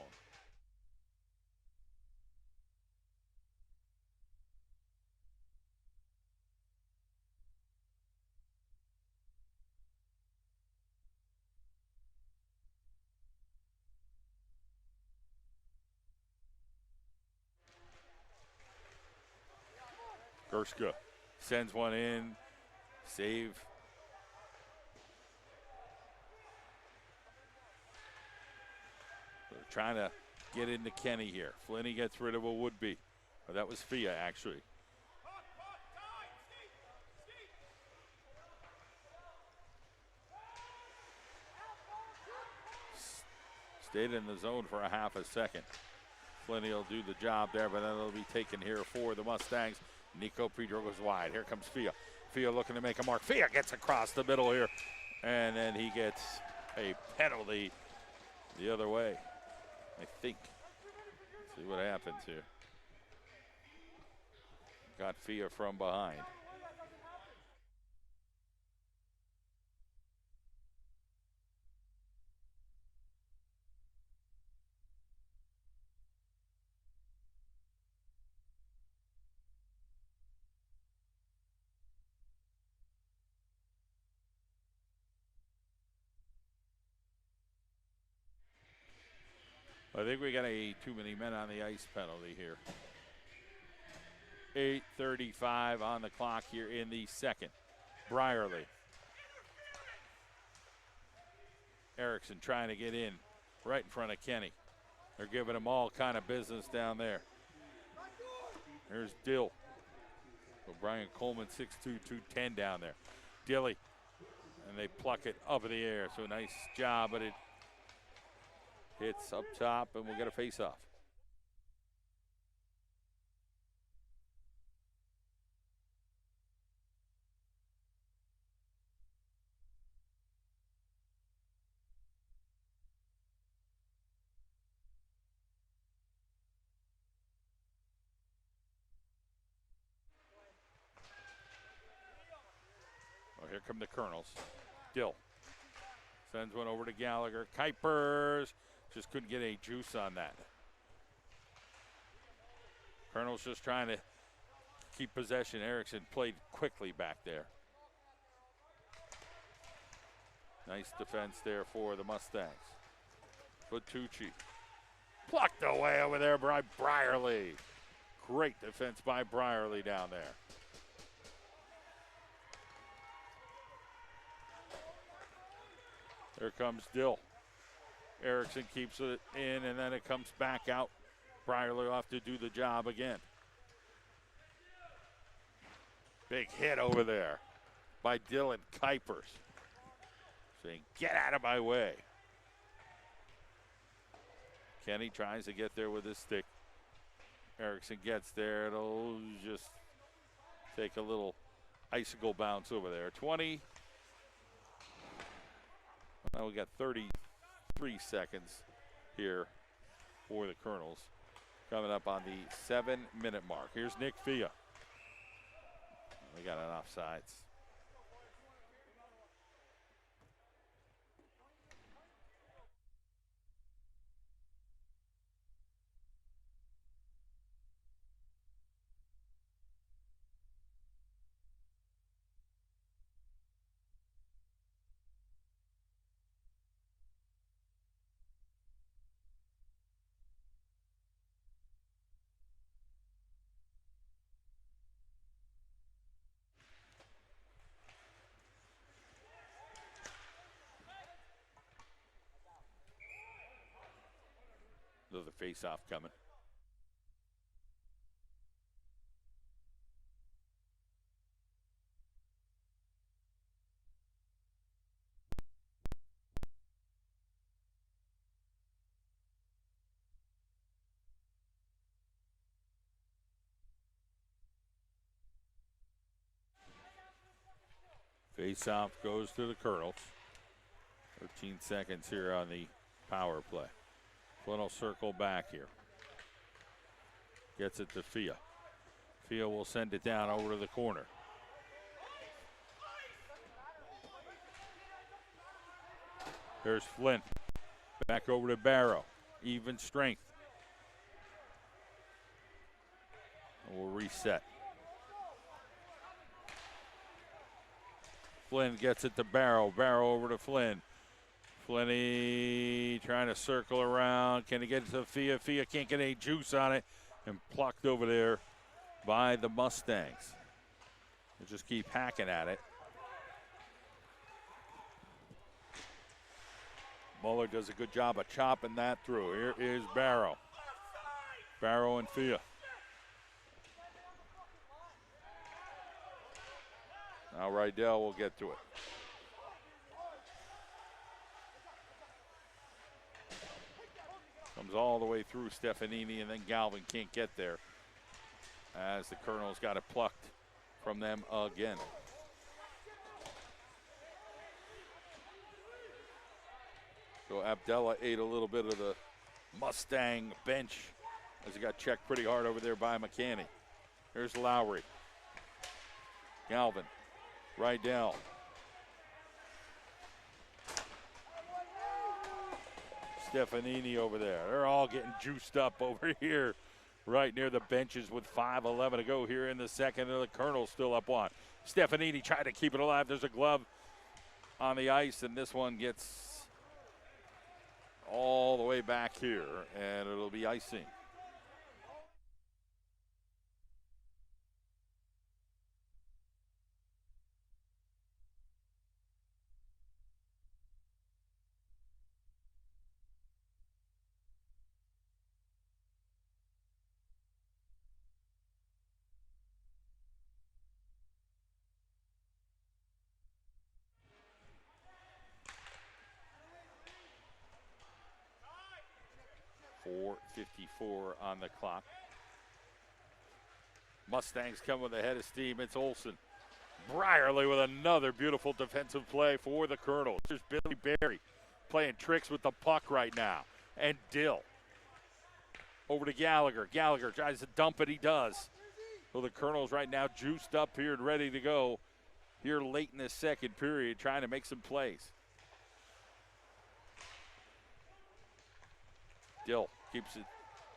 Gerska sends one in. Save. They're trying to get into Kenny here. Flinney gets rid of a would-be. Or that was Fia, actually. Stayed in the zone for a half a second. Flinney will do the job there, but then it'll be taken here for the Mustangs. Nico Pedro goes wide. Here comes Fia. Fia looking to make a mark. Fia gets across the middle here. And then he gets a penalty the other way, I think. Let's see what happens here. Got Fia from behind. I think we got a too many men on the ice penalty here. 8:35 on the clock here in the second. Brierly. Erickson trying to get in right in front of Kenny. They're giving him all kind of business down there. There's Dill. So Brian Coleman, 6'2", 210 down there. Dilly. And they pluck it up in the air. So nice job, but it hits up top, and we'll get a face-off. Well, here come the Colonels. Dill sends one over to Gallagher. Kuipers just couldn't get any juice on that. Colonel's just trying to keep possession. Erickson played quickly back there. Nice defense there for the Mustangs. Bertucci plucked away over there by Brierly. Great defense by Brierly down there. There comes Dill. Erickson keeps it in, and then it comes back out. Brierly off to do the job again. Big hit over there by Dylan Kuipers. Saying, get out of my way. Kenny tries to get there with his stick. Erickson gets there. It'll just take a little icicle bounce over there. 20. Now we got 33 seconds here for the Colonels. Coming up on the 7-minute mark. Here's Nick Fia. We got an offsides. Another face-off coming. Face-off goes to the Colonels. 13 seconds here on the power play. Flynn will circle back here. Gets it to Fia. Fia will send it down over to the corner. There's Flynn. Back over to Barrow. Even strength. And we'll reset. Flynn gets it to Barrow. Barrow over to Flynn. Flinny trying to circle around. Can he get it to Fia? Fia can't get any juice on it. And plucked over there by the Mustangs. They just keep hacking at it. Muller does a good job of chopping that through. Here is Barrow. Barrow and Fia. Now Rydell will get to it. Comes all the way through Stefanini, and then Galvin can't get there as the Colonels got it plucked from them again. So Abdallah ate a little bit of the Mustang bench as he got checked pretty hard over there by McCanny. Here's Lowry. Galvin. Rydell. Stefanini over there. They're all getting juiced up over here right near the benches with 5:11 to go here in the second, and the Colonel's still up one. Stefanini tried to keep it alive. There's a glove on the ice, and this one gets all the way back here, and it'll be icing. .54 on the clock. Mustangs come with a head of steam. It's Olsen. Brierly with another beautiful defensive play for the Colonels. There's Billy Berry playing tricks with the puck right now. And Dill. Over to Gallagher. Gallagher tries to dump it. He does. So the Colonels right now juiced up here and ready to go here late in the second period, trying to make some plays. Dill keeps it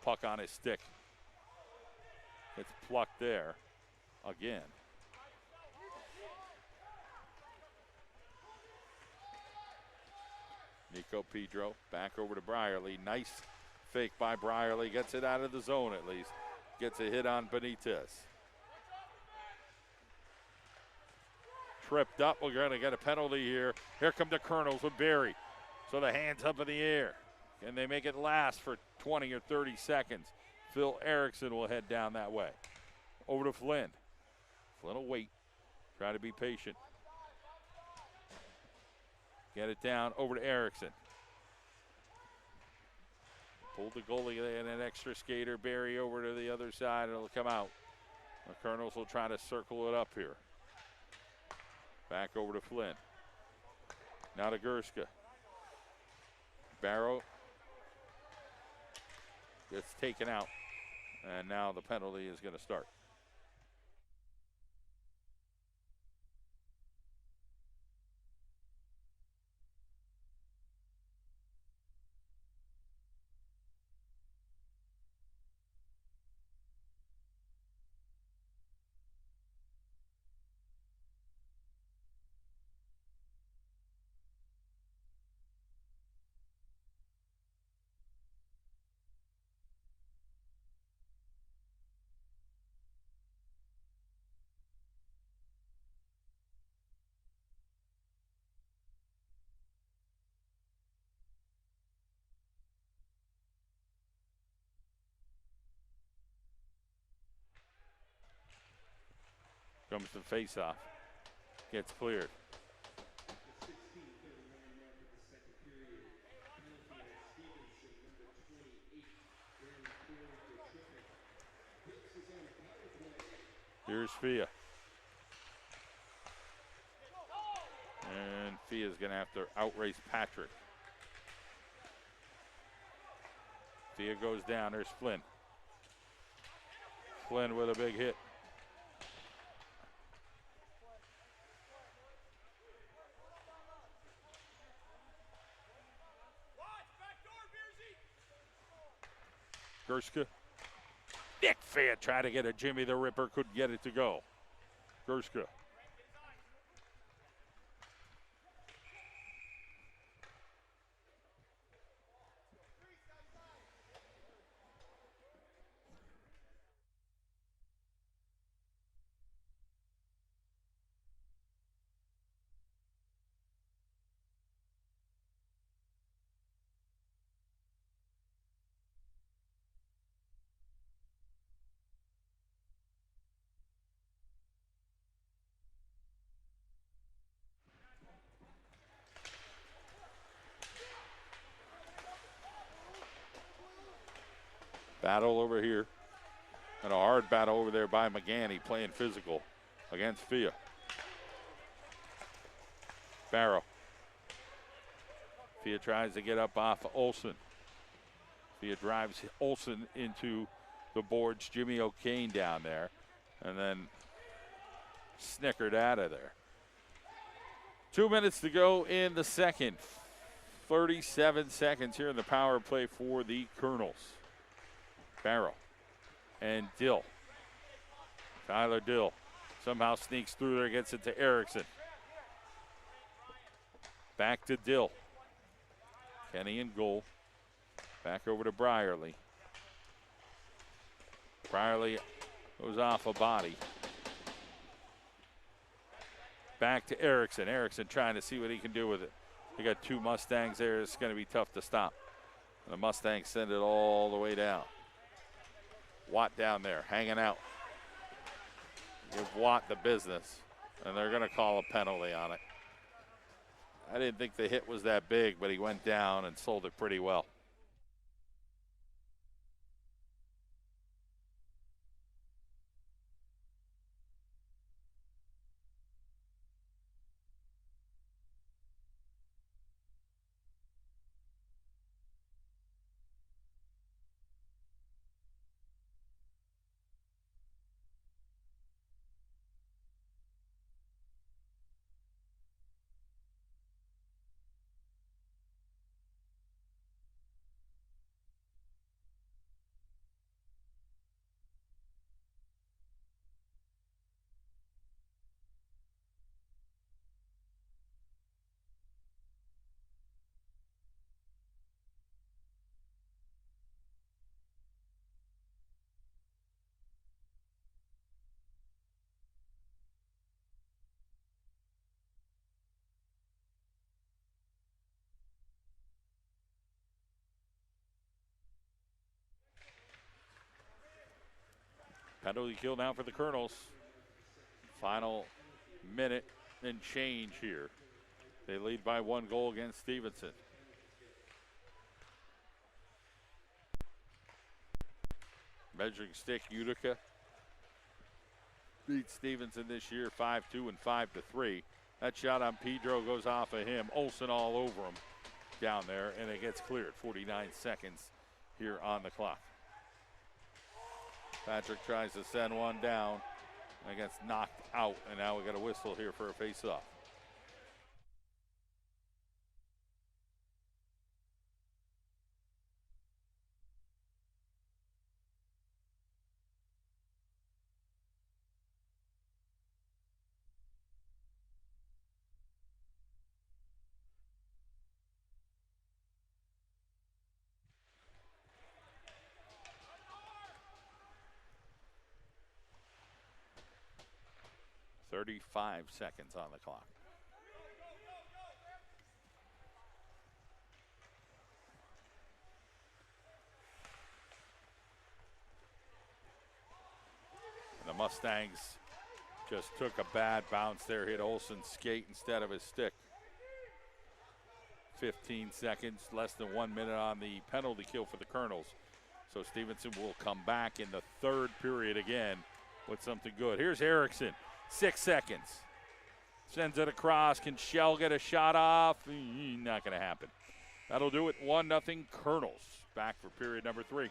puck on his stick. It's plucked there again. Nico Pedro back over to Brierly. Nice fake by Brierly. Gets it out of the zone at least. Gets a hit on Benitez. Tripped up. We're going to get a penalty here. Here come the Colonels with Barry. So the hands up in the air. And they make it last for 20 or 30 seconds. Phil Erickson will head down that way. Over to Flynn. Flynn will wait. Try to be patient. Get it down over to Erickson. Pulled the goalie and an extra skater. Barry over to the other side. It'll come out. The Colonels will try to circle it up here. Back over to Flynn. Now to Gerska. Barrow gets taken out. And now the penalty is going to start. Comes to face-off. Gets cleared. Here's Fia. And Fia's going to have to outrace Patrick. Fia goes down. There's Flynn. Flynn with a big hit. Gerska. Nick Fia tried to get a Jimmy the Ripper, couldn't get it to go. Gerska. Battle over here. And a hard battle over there by McGanny, playing physical against Fia. Barrow. Fia tries to get up off Olsen. Fia drives Olsen into the boards. Jimmy O'Kane down there. And then snickered out of there. 2 minutes to go in the second. 37 seconds here in the power play for the Colonels. Barrow and Dill. Tyler Dill somehow sneaks through there, gets it to Erickson. Back to Dill. Kenny in goal. Back over to Brierly. Brierly goes off a body. Back to Erickson. Erickson trying to see what he can do with it. They got two Mustangs there. It's going to be tough to stop. And the Mustangs send it all the way down. Watt down there, hanging out. Give Watt the business, and they're going to call a penalty on it. I didn't think the hit was that big, but he went down and sold it pretty well. Penalty kill now for the Colonels. Final minute and change here. They lead by 1 goal against Stevenson. Measuring stick, Utica. beat Stevenson this year 5-2 and 5-3. That shot on Pedro goes off of him. Olsen all over him down there, and it gets cleared. 49 seconds here on the clock. Patrick tries to send one down and gets knocked out, and now we got a whistle here for a face-off. .35 seconds on the clock. And the Mustangs just took a bad bounce there, hit Olsen's skate instead of his stick. 15 seconds, less than 1 minute on the penalty kill for the Colonels. So Stevenson will come back in the third period again with something good. Here's Erickson. 6 seconds. Sends it across. Can Shell get a shot off? Not going to happen. That'll do it. 1-0 Colonels. Back for period number 3.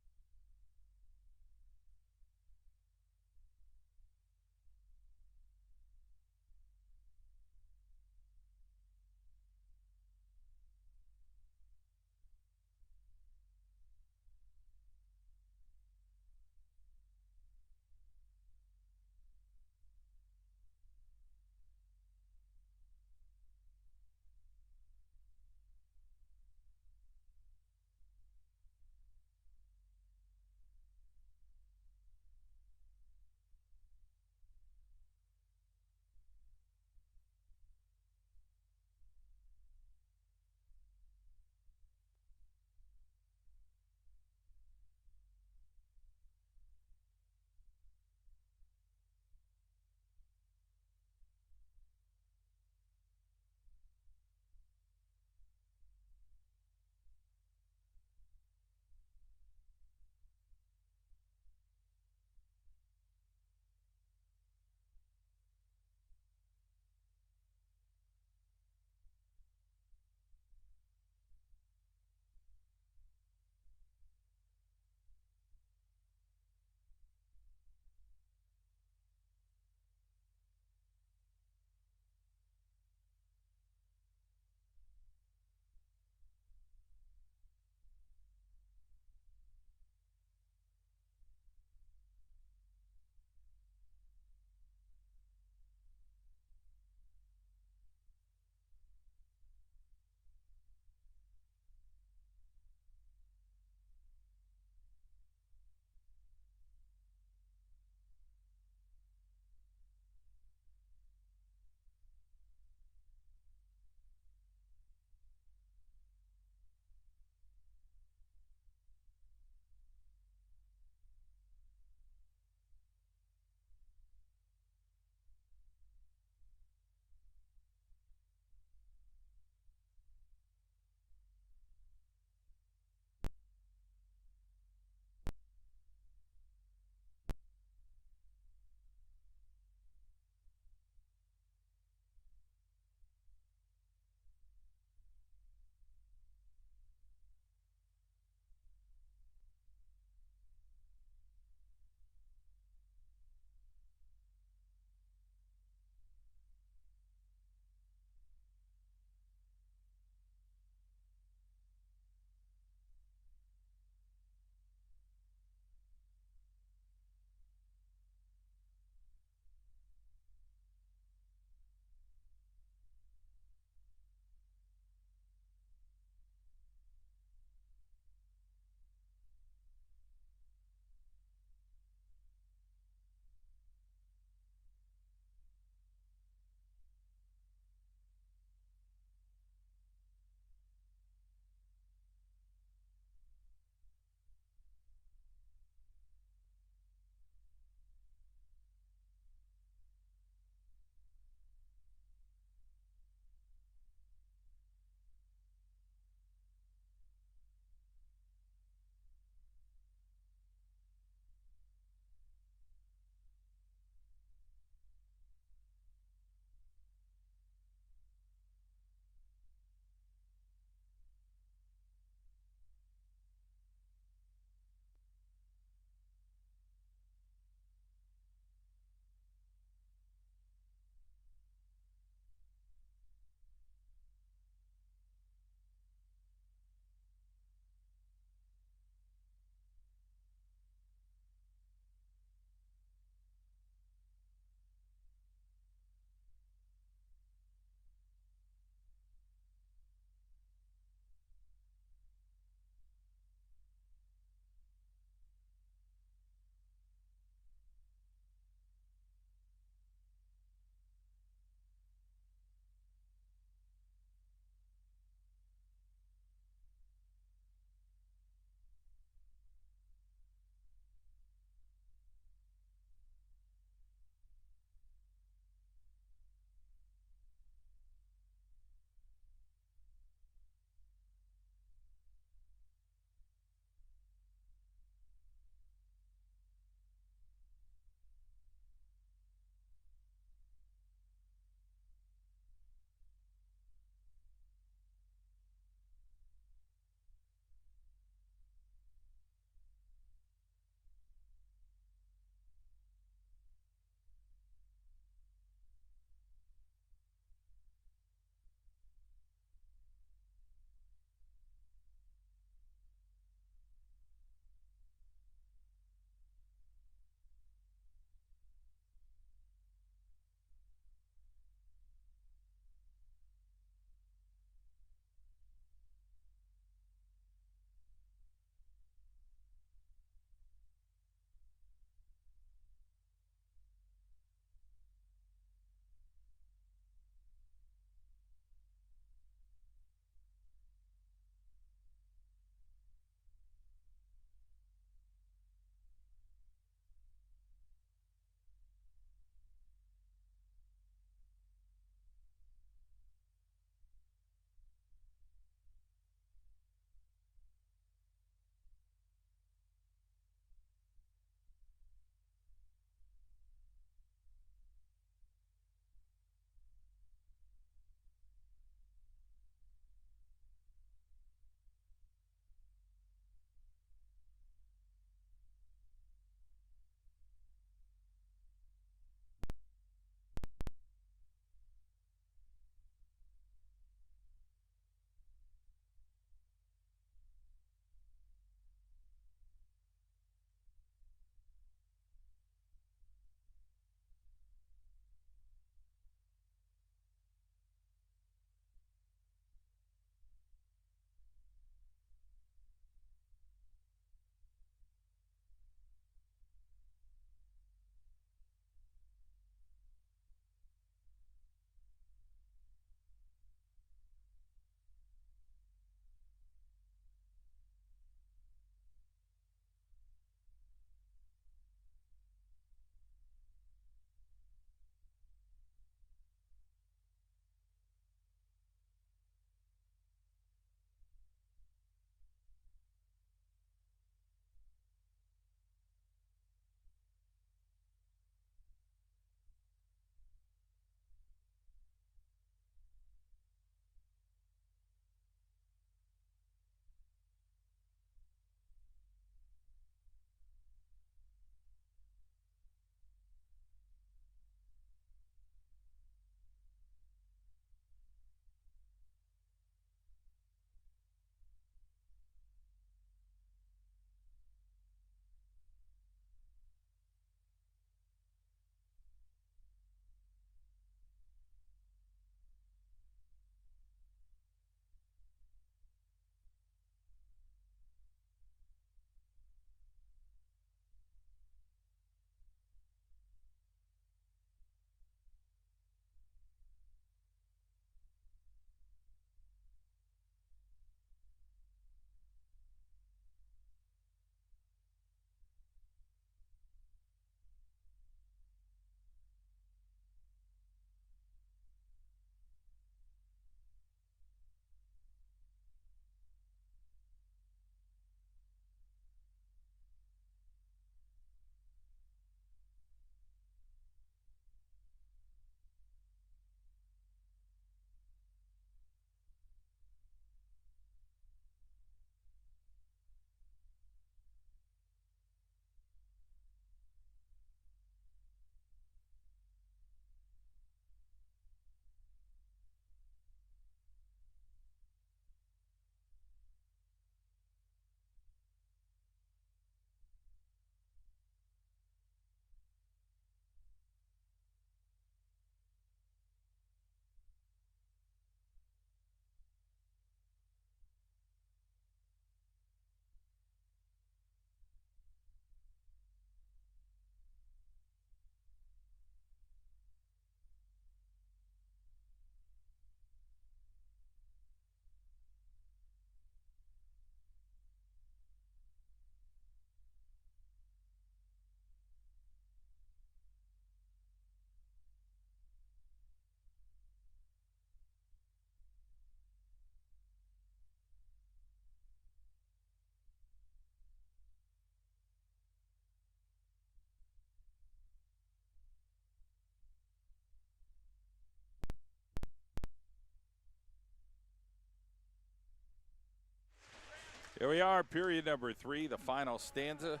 Here we are, period number 3, the final stanza,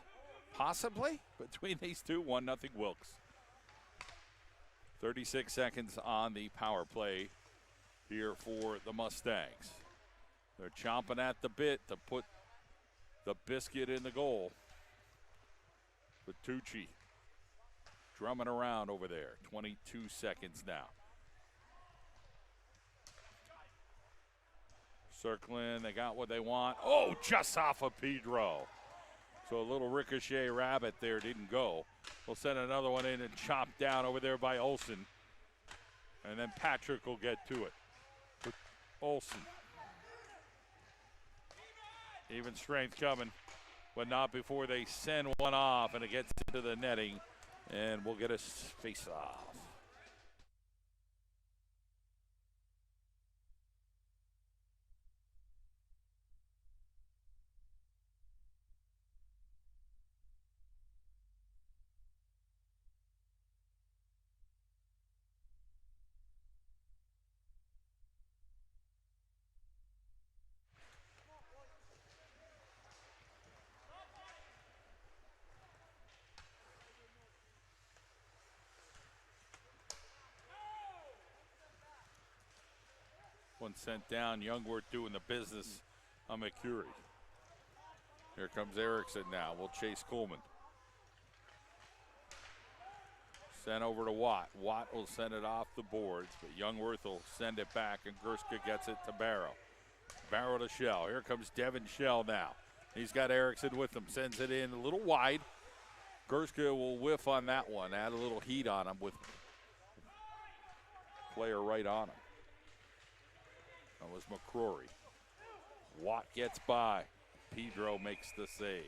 possibly, between these two, 1-0 Wilkes. 36 seconds on the power play here for the Mustangs. They're chomping at the bit to put the biscuit in the goal. Bertucci drumming around over there, 22 seconds now. Circling, they got what they want. Oh, just off of Pedro. So a little ricochet rabbit there didn't go. We'll send another one in and chop down over there by Olsen. And then Patrick will get to it. Olsen. Even strength coming, but not before they send one off and it gets into the netting. And we'll get a face off. One sent down, Youngworth doing the business on McCurry. Here comes Erickson now. We'll chase Coleman. Sent over to Watt. Watt will send it off the boards, but Youngworth will send it back, and Gerska gets it to Barrow. Barrow to Shell. Here comes Devin Shell now. He's got Erickson with him. Sends it in a little wide. Gerska will whiff on that one. Add a little heat on him with player right on him. That was McCrory. Watt gets by. Pedro makes the save.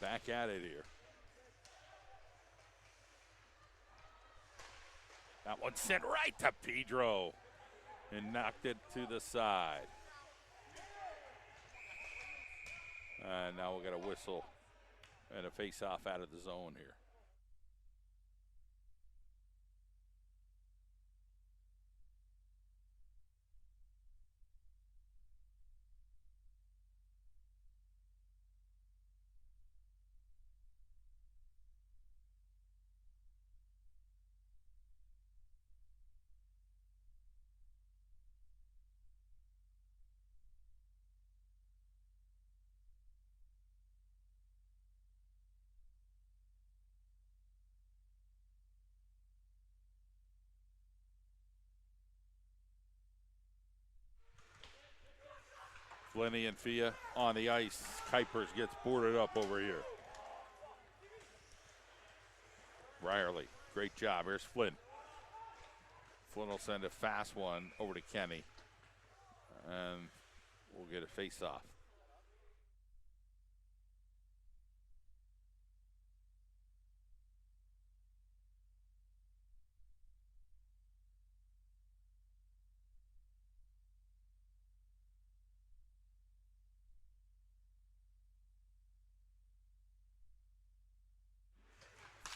Back at it here. That one sent right to Pedro and knocked it to the side. And now we'll get a whistle and a face-off out of the zone here. Flinny and Fia on the ice. Kuipers gets boarded up over here. Ryerly, great job. Here's Flynn. Flynn will send a fast one over to Kenny. And we'll get a face-off.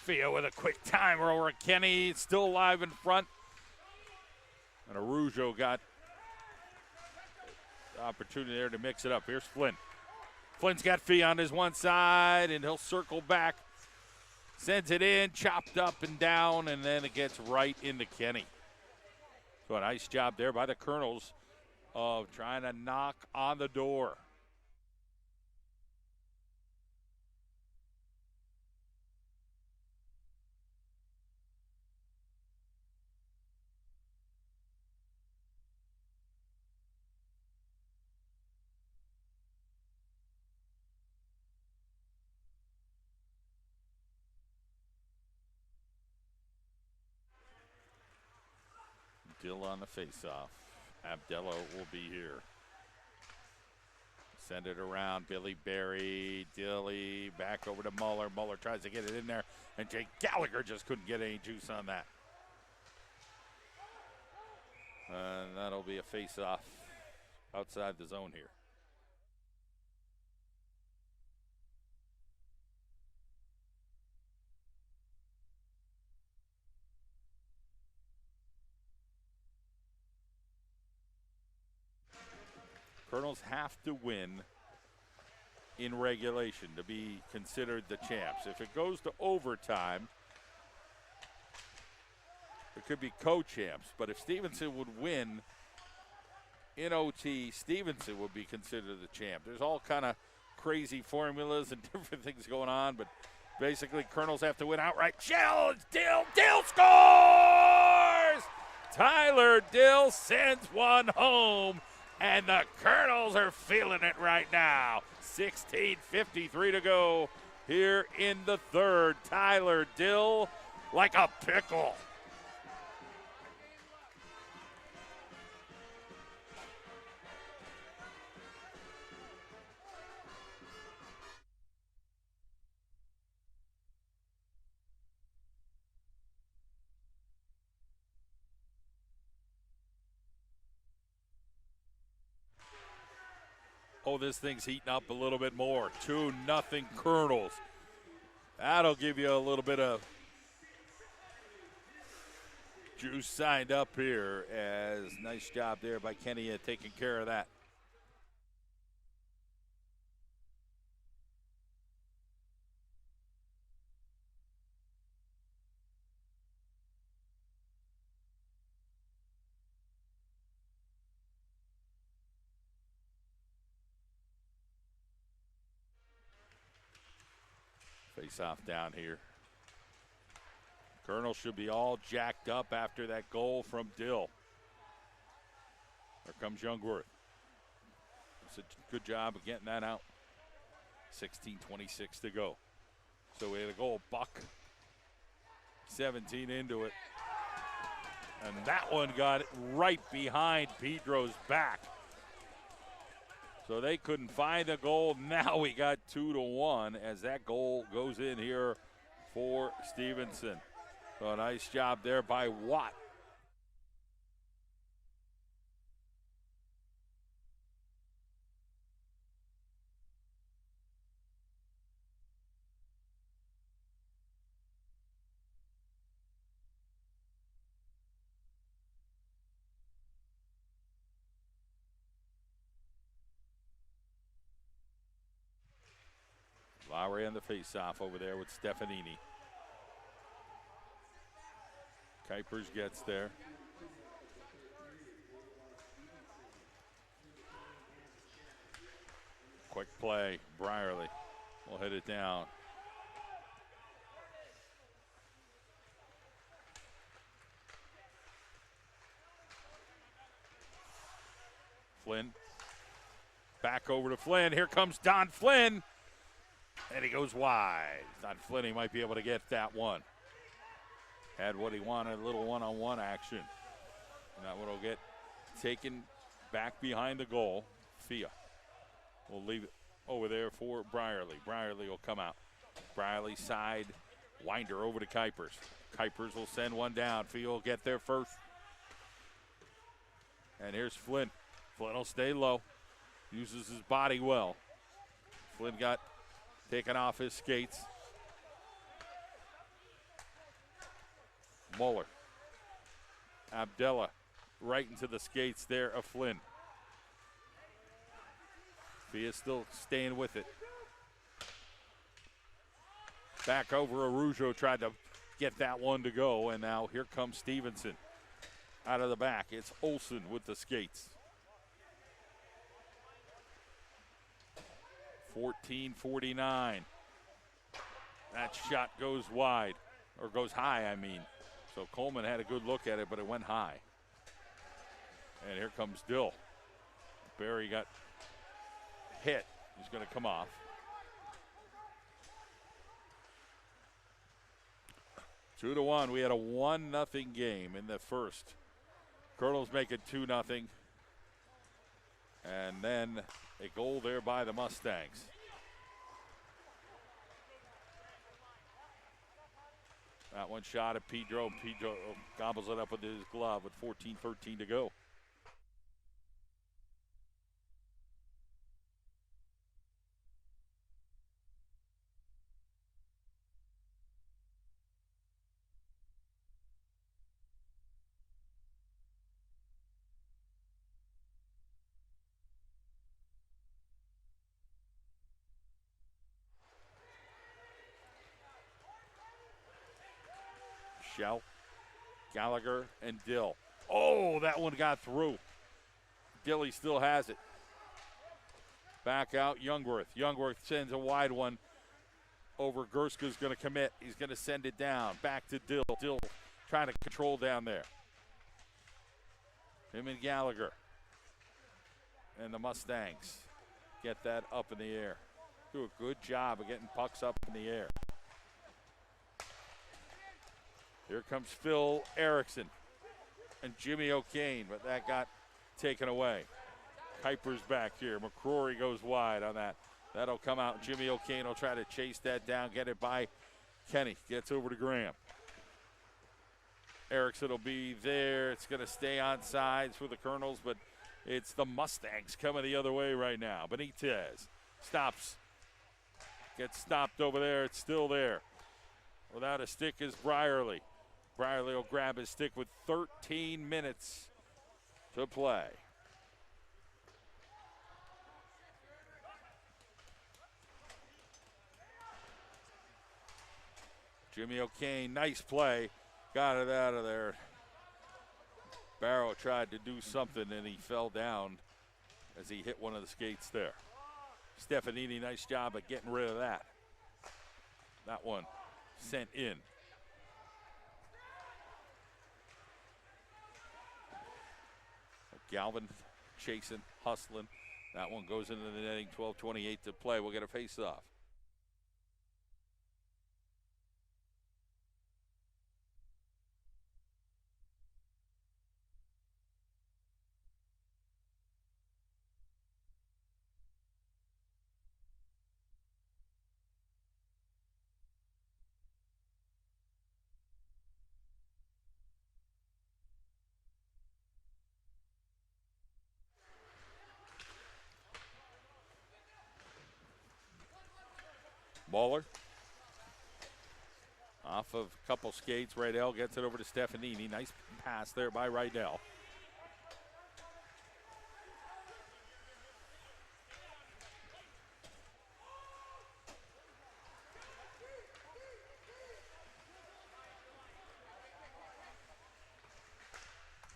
Fia with a quick timer over at Kenny. Still alive in front. And Arujo got the opportunity there to mix it up. Here's Flynn. Flynn's got Fia on his one side, and he'll circle back. Sends it in, chopped up and down, and then it gets right into Kenny. So a nice job there by the Colonels of trying to knock on the door. Dill on the faceoff. Abdello will be here. Send it around. Billy Berry, Dilly, back over to Muller. Muller tries to get it in there, and Jake Gallagher just couldn't get any juice on that. And that'll be a face-off outside the zone here. Colonels have to win in regulation to be considered the champs. If it goes to overtime, it could be co-champs. But if Stevenson would win in OT, Stevenson would be considered the champ. There's all kind of crazy formulas and different things going on, but basically Colonels have to win outright. Challenge, Dill scores! Tyler Dill sends one home, and the Colonels are feeling it right now. 16:53 to go here in the third. Tyler Dill like a pickle. Oh, this thing's heating up a little bit more. 2-0 Colonels. That'll give you a little bit of juice signed up here. As nice job there by Kenny at taking care of that. Face off down here. Colonel should be all jacked up after that goal from Dill. There comes Youngworth. It's a good job of getting that out. 16:26 to go. So we had a goal, Buck. 17 into it. And that one got right behind Pedro's back. So they couldn't find the goal. Now we got 2-1 as that goal goes in here for Stevenson. So a nice job there by Watt. Lowry on the face-off over there with Stefanini. Kuipers gets there. Quick play, Brierly will hit it down. Flynn, back over to Flynn. Here comes Don Flynn. And he goes wide. Don Flynn, he might be able to get that one. Had what he wanted, a little one-on-one action. And that one will get taken back behind the goal. Fia will leave it over there for Brierly. Brierly will come out. Brierly side, winder over to Kuipers. Kuipers will send one down. Fia will get there first. And here's Flynn. Flynn will stay low. Uses his body well. Flynn got taken off his skates. Muller. Abdella right into the skates there of Flynn. Fia still staying with it. Back over Arujo, tried to get that one to go, and now here comes Stevenson out of the back. It's Olsen with the skates. 14:49. That shot goes wide, or goes high, I mean. So Coleman had a good look at it, but it went high. And here comes Dill. Barry got hit. He's going to come off. Two to one. We had a 1-0 game in the first. Colonels make it 2-0. And then a goal there by the Mustangs. That one shot at Pedro. Pedro gobbles it up with his glove with 14-13 to go. Shell, Gallagher, and Dill. Oh, that one got through. Dilly still has it. Back out, Youngworth. Youngworth sends a wide one over. Gerska's going to commit. He's going to send it down. Back to Dill. Dill trying to control down there. Him and Gallagher. And the Mustangs get that up in the air. Do a good job of getting pucks up in the air. Here comes Phil Erickson and Jimmy O'Kane, but that got taken away. Kuiper's back here. McCrory goes wide on that. That'll come out. Jimmy O'Kane will try to chase that down, get it by Kenny. Gets over to Graham. Erickson will be there. It's going to stay on sides for the Colonels, but it's the Mustangs coming the other way right now. Benitez stops. Gets stopped over there. It's still there. Without a stick is Brierly. Brierly will grab his stick with 13 minutes to play. Jimmy O'Kane, nice play. Got it out of there. Barrow tried to do something and he fell down as he hit one of the skates there. Stefanini, nice job at getting rid of that. That one sent in. Galvin chasing, hustling. That one goes into the netting, 12:28 to play. We'll get a face-off. Baller. Off of a couple skates, Rydell gets it over to Stefanini. Nice pass there by Rydell.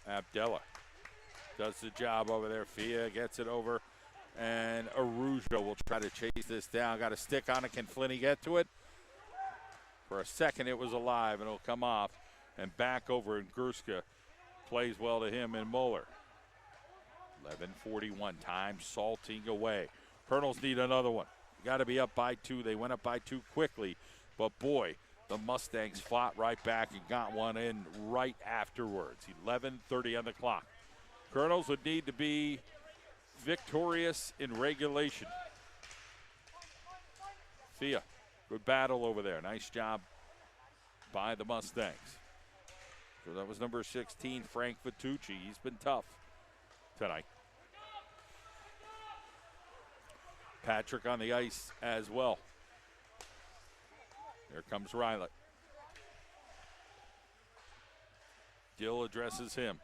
Abdella does the job over there. Fia gets it over. And Arujo will try to chase this down. Got a stick on it. Can Flinney get to it? For a second, it was alive, and it'll come off. And back over, and Gerska plays well to him and Mueller. 11:41, time salting away. Colonels need another one. Got to be up by 2. They went up by 2 quickly. But, boy, the Mustangs fought right back and got one in right afterwards. 11:30 on the clock. Colonels would need to be victorious in regulation. Thea, good battle over there. Nice job by the Mustangs. So that was number 16, Frank Vitucci. He's been tough tonight. Patrick on the ice as well. Here comes Riley. Dill addresses him.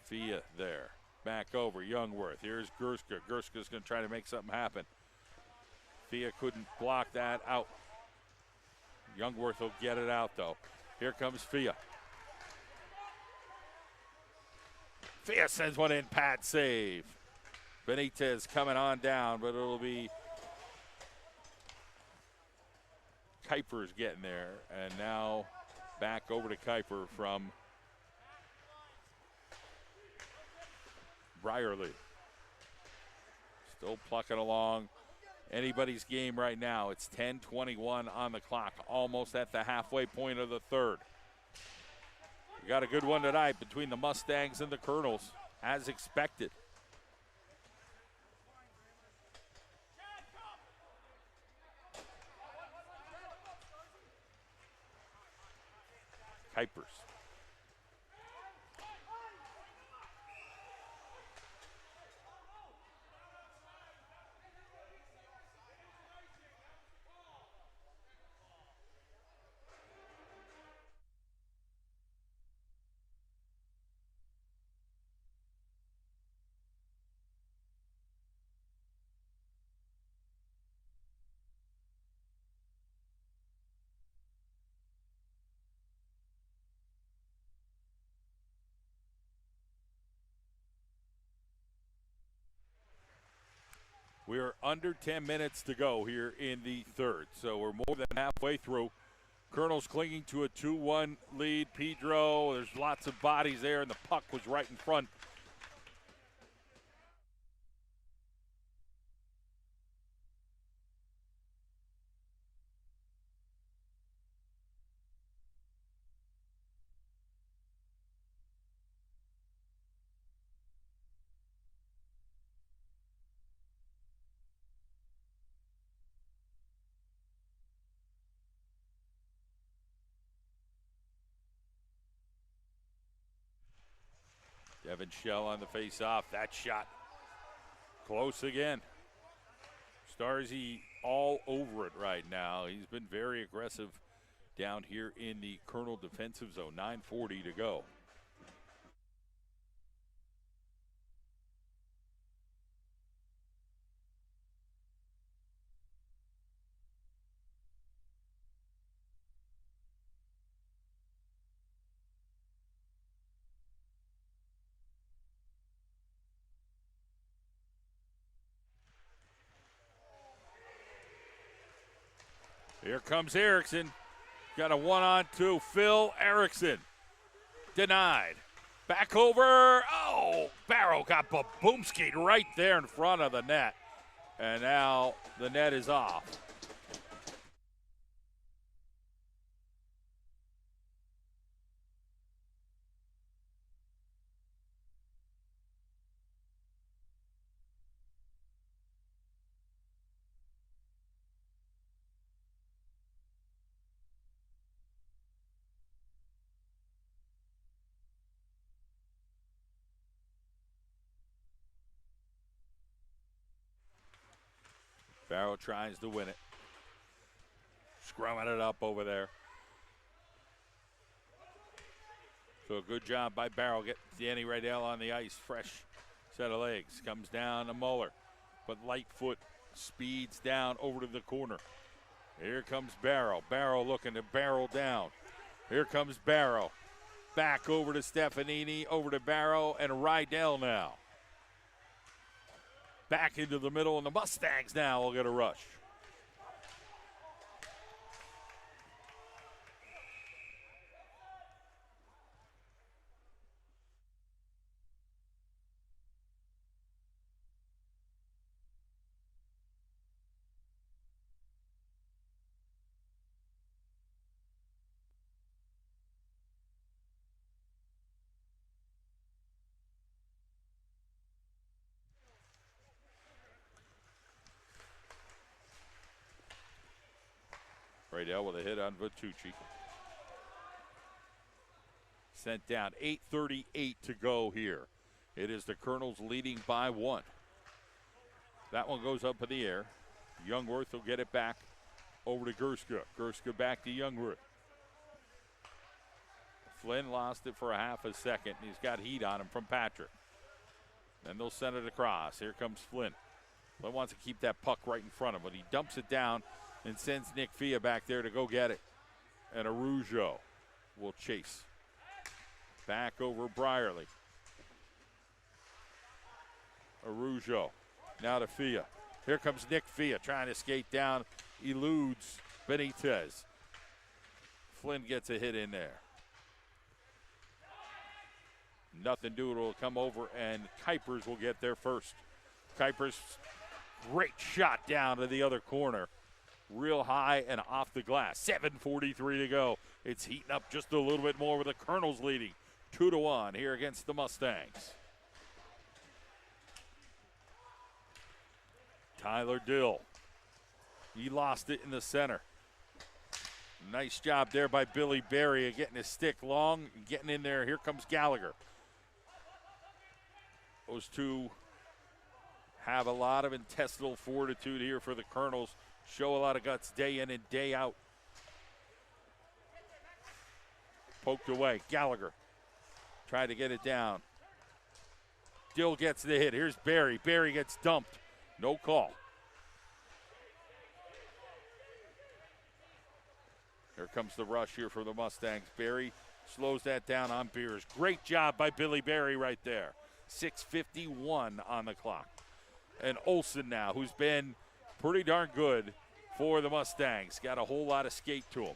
Fia there. Back over, Youngworth. Here's Gerska. Gerska's going to try to make something happen. Fia couldn't block that out. Youngworth will get it out, though. Here comes Fia. Fia sends one in, pad save. Benitez coming on down, but it'll be Kuiper's getting there. And now back over to Kuiper from Brierly. Still plucking along. Anybody's game right now. It's 10:21 on the clock, almost at the halfway point of the third. We got a good one tonight between the Mustangs and the Colonels, as expected. Kuipers. We are under 10 minutes to go here in the third, so we're more than halfway through. Colonels clinging to a 2-1 lead. Pedro, there's lots of bodies there, and the puck was right in front. Devin Shell on the face-off. That shot close again. Starzy all over it right now. He's been very aggressive down here in the Colonel defensive zone. 9:40 to go. Here comes Erickson. Got a 1-on-2. Phil Erickson. Denied. Back over. Oh, Barrow got Babumski'd right there in front of the net. And now the net is off. Barrow tries to win it. Scrumming it up over there. So a good job by Barrow. Get Danny Rydell on the ice. Fresh set of legs. Comes down to Muller. But Lightfoot speeds down over to the corner. Here comes Barrow. Barrow looking to barrel down. Here comes Barrow. Back over to Stefanini. Over to Barrow and Rydell now. Back into the middle, and the Mustangs now will get a rush. Rydell with a hit on Vitucci. Sent down. 8:38 to go here. It is the Colonels leading by 1. That one goes up in the air. Youngworth will get it back over to Gerska. Gerska back to Youngworth. Flynn lost it for a half a second, and he's got heat on him from Patrick. Then they'll send it across. Here comes Flynn. Flynn wants to keep that puck right in front of him, but he dumps it down and sends Nick Fia back there to go get it. And Arujo will chase. Back over Brierly. Arujo now to Fia. Here comes Nick Fia trying to skate down. Eludes Benitez. Flynn gets a hit in there. Nothing doing will come over, and Kuipers will get there first. Kuipers, great shot down to the other corner. Real high and off the glass. 7:43 to go. It's heating up just a little bit more with the Colonels leading 2-1 here against the Mustangs. Tyler Dill. He lost it in the center. Nice job there by Billy Berry of getting his stick long, getting in there. Here comes Gallagher. Those two have a lot of intestinal fortitude here for the Colonels. Show a lot of guts day in and day out. Poked away. Gallagher tried to get it down. Dill gets the hit. Here's Berry. Berry gets dumped. No call. Here comes the rush here for the Mustangs. Berry slows that down on Beers. Great job by Billy Berry right there. 6:51 on the clock. And Olsen now, who's been pretty darn good for the Mustangs. Got a whole lot of skate to him.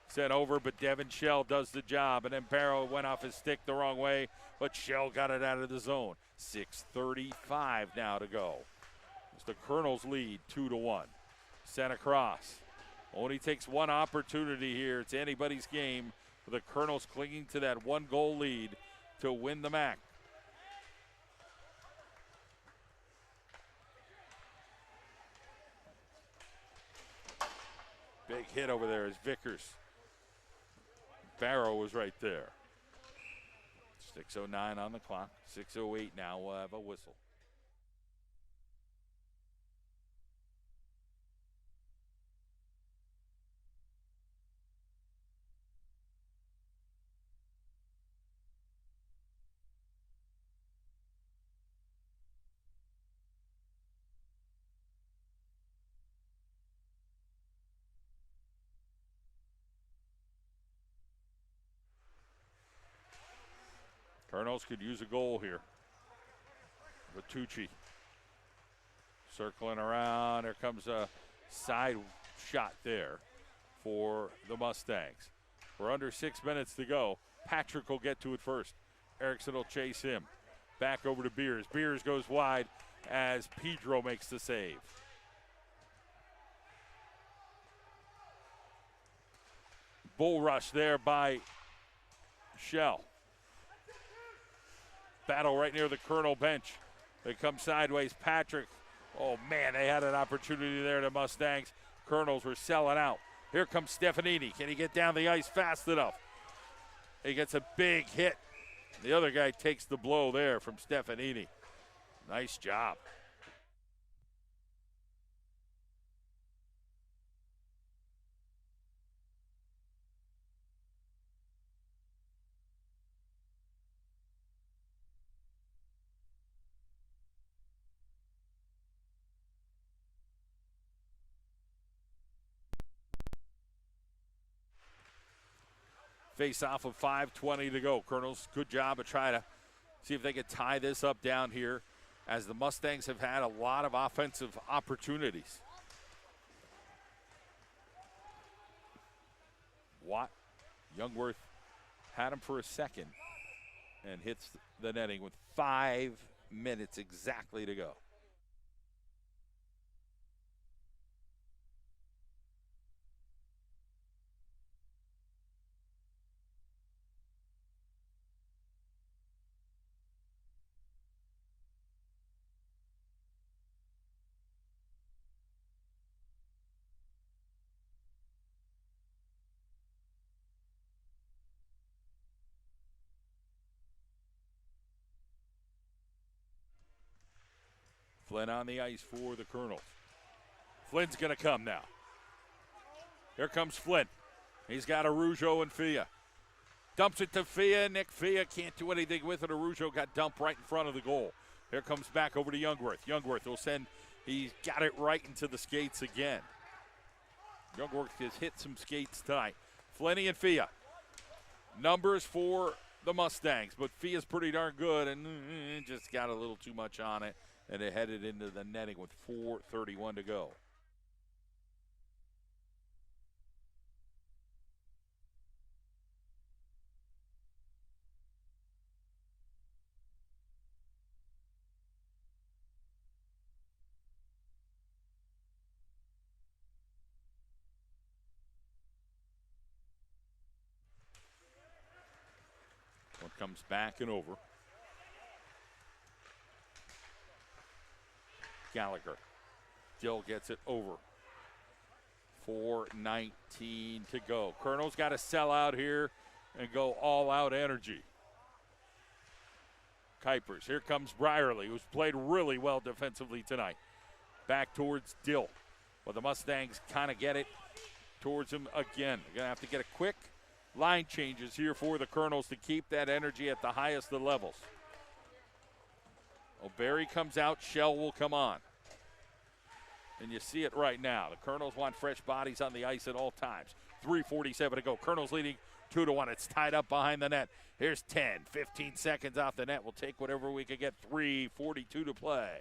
Sent over, but Devin Shell does the job. And then Barrow went off his stick the wrong way, but Shell got it out of the zone. 6:35 now to go. It's the Colonels lead 2-1. Sent across. Only takes one opportunity here. It's anybody's game. The Colonels clinging to that 1-goal lead to win the MAC. Big hit over there is Vickers. Barrow was right there. 6:09 on the clock. 6:08 now. We'll have a whistle. Colonels could use a goal here. Vitucci circling around. There comes a side shot there for the Mustangs. We're under 6 minutes to go. Patrick will get to it first. Erickson will chase him. Back over to Beers. Beers goes wide as Pedro makes the save. Bull rush there by Shell. Battle right near the Colonel bench. They come sideways. Patrick. Oh, man, they had an opportunity there, the Mustangs. Colonels were selling out. Here comes Stefanini. Can he get down the ice fast enough? He gets a big hit. The other guy takes the blow there from Stefanini. Nice job. Face off of 5:20 to go. Colonels, good job of trying to see if they could tie this up down here, as the Mustangs have had a lot of offensive opportunities. Watt, Youngworth had him for a second and hits the netting with 5 minutes exactly to go. Flynn on the ice for the Colonels. Flynn's going to come now. Here comes Flynn. He's got Arujo and Fia. Dumps it to Fia. Nick Fia can't do anything with it. Arujo got dumped right in front of the goal. Here comes back over to Youngworth. Youngworth will send, he's got it right into the skates again. Youngworth has hit some skates tonight. Flinny and Fia. Numbers for the Mustangs, but Fia's pretty darn good and just got a little too much on it. And it headed into the netting with 4:31 to go. One comes back and over. Gallagher. Dill gets it over. 4:19 to go. Colonel's got to sell out here and go all-out energy. Kuipers. Here comes Brierly, who's played really well defensively tonight. Back towards Dill. But the Mustangs kind of get it towards him again. They're going to have to get a quick line changes here for the Colonels to keep that energy at the highest of levels. O'Barry comes out, Shell will come on. And you see it right now. The Colonels want fresh bodies on the ice at all times. 3:47 to go. Colonels leading 2-1. It's tied up behind the net. Here's 10, 15 seconds off the net. We'll take whatever we could get. 3:42 to play.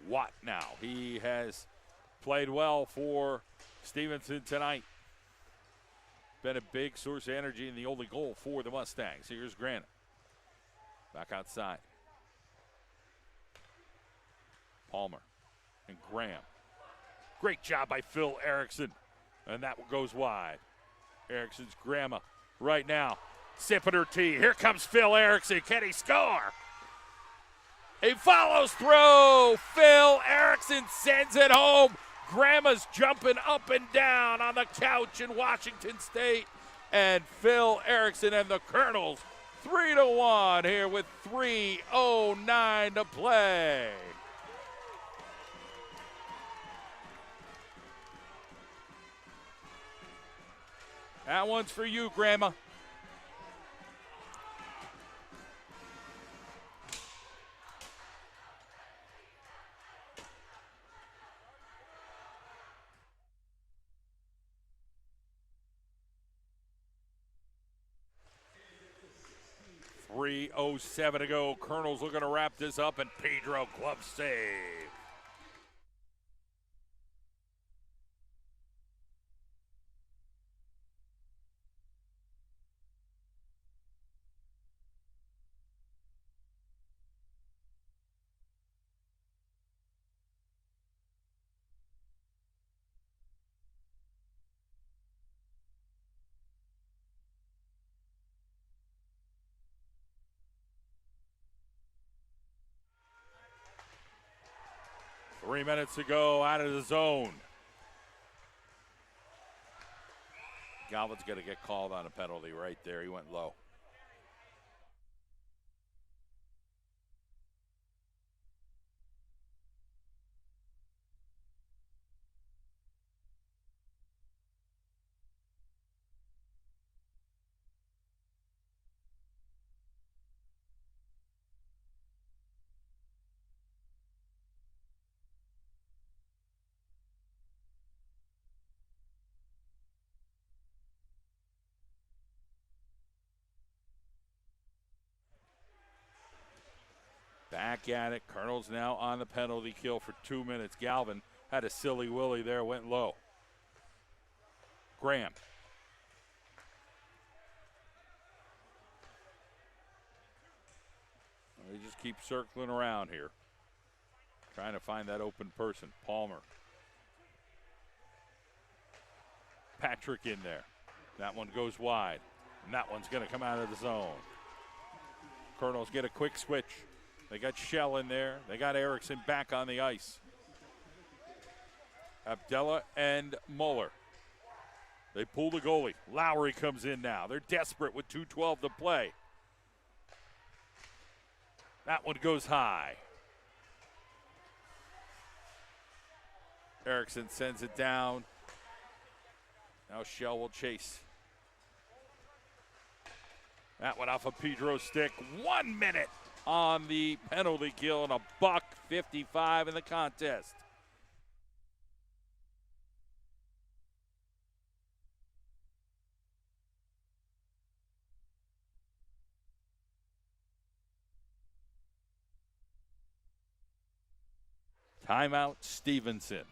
Watt now. He has played well for Stevenson tonight. Been a big source of energy and the only goal for the Mustangs. Here's Granite. Back outside. Palmer and Graham. Great job by Phil Erickson. And that goes wide. Erickson's grandma right now sipping her tea. Here comes Phil Erickson. Can he score? He follows through. Phil Erickson sends it home. Grandma's jumping up and down on the couch in Washington State. And Phil Erickson and the Colonels 3-1 here with 3:09 to play. That one's for you, Grandma. .307 to go. Colonels looking to wrap this up, and Pedro glove save. Three minutes to go out of the zone. Galvin's going to get called on a penalty right there. He went low. Back at it. Colonels now on the penalty kill for 2 minutes. Galvin had a silly willy there, went low. Graham. They just keep circling around here, trying to find that open person. Palmer. Patrick in there. That one goes wide, and that one's going to come out of the zone. Colonels get a quick switch. They got Shell in there. They got Erickson back on the ice. Abdella and Muller. They pull the goalie. Lowry comes in now. They're desperate with 2:12 to play. That one goes high. Erickson sends it down. Now Shell will chase. That one off of Pedro's stick. 1 minute on the penalty kill and a $1.55 in the contest. Timeout, Stevenson.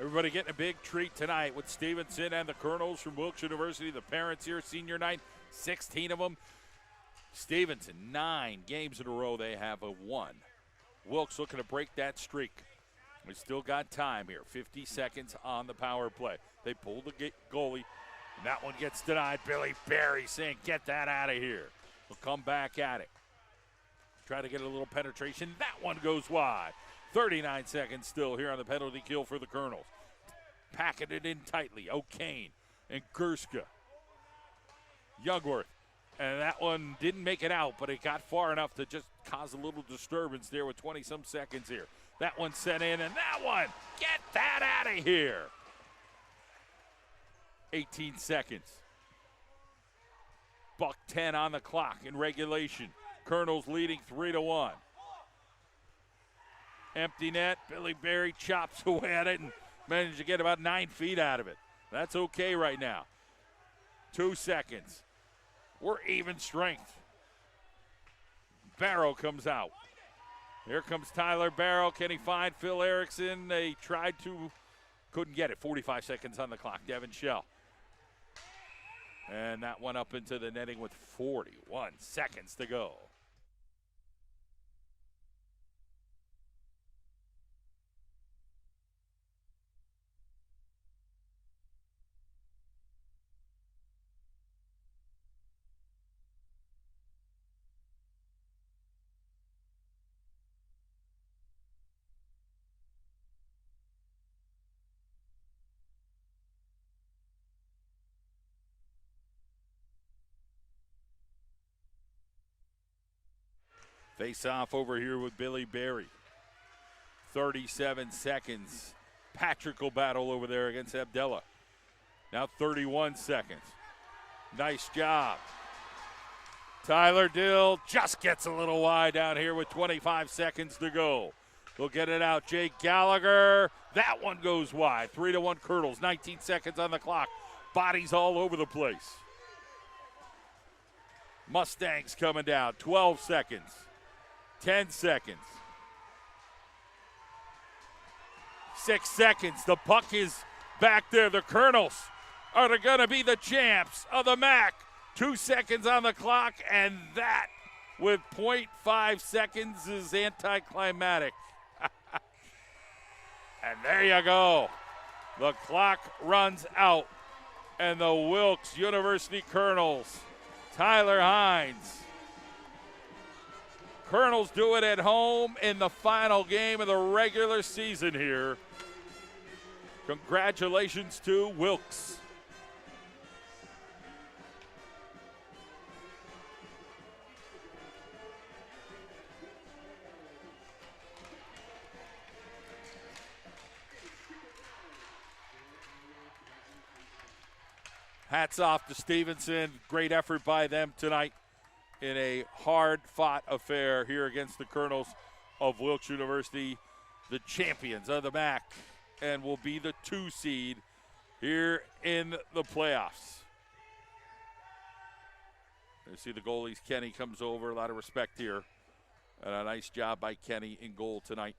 Everybody getting a big treat tonight with Stevenson and the Colonels from Wilkes University. The parents here, senior night, 16 of them. Stevenson, 9 games in a row they have won. Wilkes looking to break that streak. We still got time here, 50 seconds on the power play. They pull the goalie, and that one gets denied. Billy Berry saying, get that out of here. We'll come back at it. Try to get a little penetration. That one goes wide. 39 seconds still here on the penalty kill for the Colonels. Packing it in tightly. O'Kane and Gerska. Youngworth. And that one didn't make it out, but it got far enough to just cause a little disturbance there with 20-some seconds here. That one sent in, and that one, get that out of here. 18 seconds. $1:10 on the clock in regulation. Colonels leading 3-1. Empty net. Billy Berry chops away at it and managed to get about 9 feet out of it. That's okay right now. 2 seconds. We're even strength. Barrow comes out. Here comes Tyler Barrow. Can he find Phil Erickson? They tried to, couldn't get it. 45 seconds on the clock. Devin Shell. And that one up into the netting with 41 seconds to go. Face off over here with Billy Berry. 37 seconds. Patrick will battle over there against Abdella. Now 31 seconds. Nice job. Tyler Dill just gets a little wide down here with 25 seconds to go. They'll get it out. Jake Gallagher. That one goes wide. 3-1 Colonels. 19 seconds on the clock. Bodies all over the place. Mustangs coming down. 12 seconds. 10 seconds. 6 seconds. The puck is back there. The Colonels are going to be the champs of the MAC. 2 seconds on the clock, and that with 0.5 seconds is anticlimactic. And there you go. The clock runs out, and the Wilkes University Colonels, Tyler Hines. Colonels do it at home in the final game of the regular season here. Congratulations to Wilkes. Hats off to Stevenson. Great effort by them tonight in a hard-fought affair here against the Colonels of Wilkes University, the champions of the MAC, and will be the 2 seed here in the playoffs. You see the goalies. Kenny comes over. A lot of respect here. And a nice job by Kenny in goal tonight.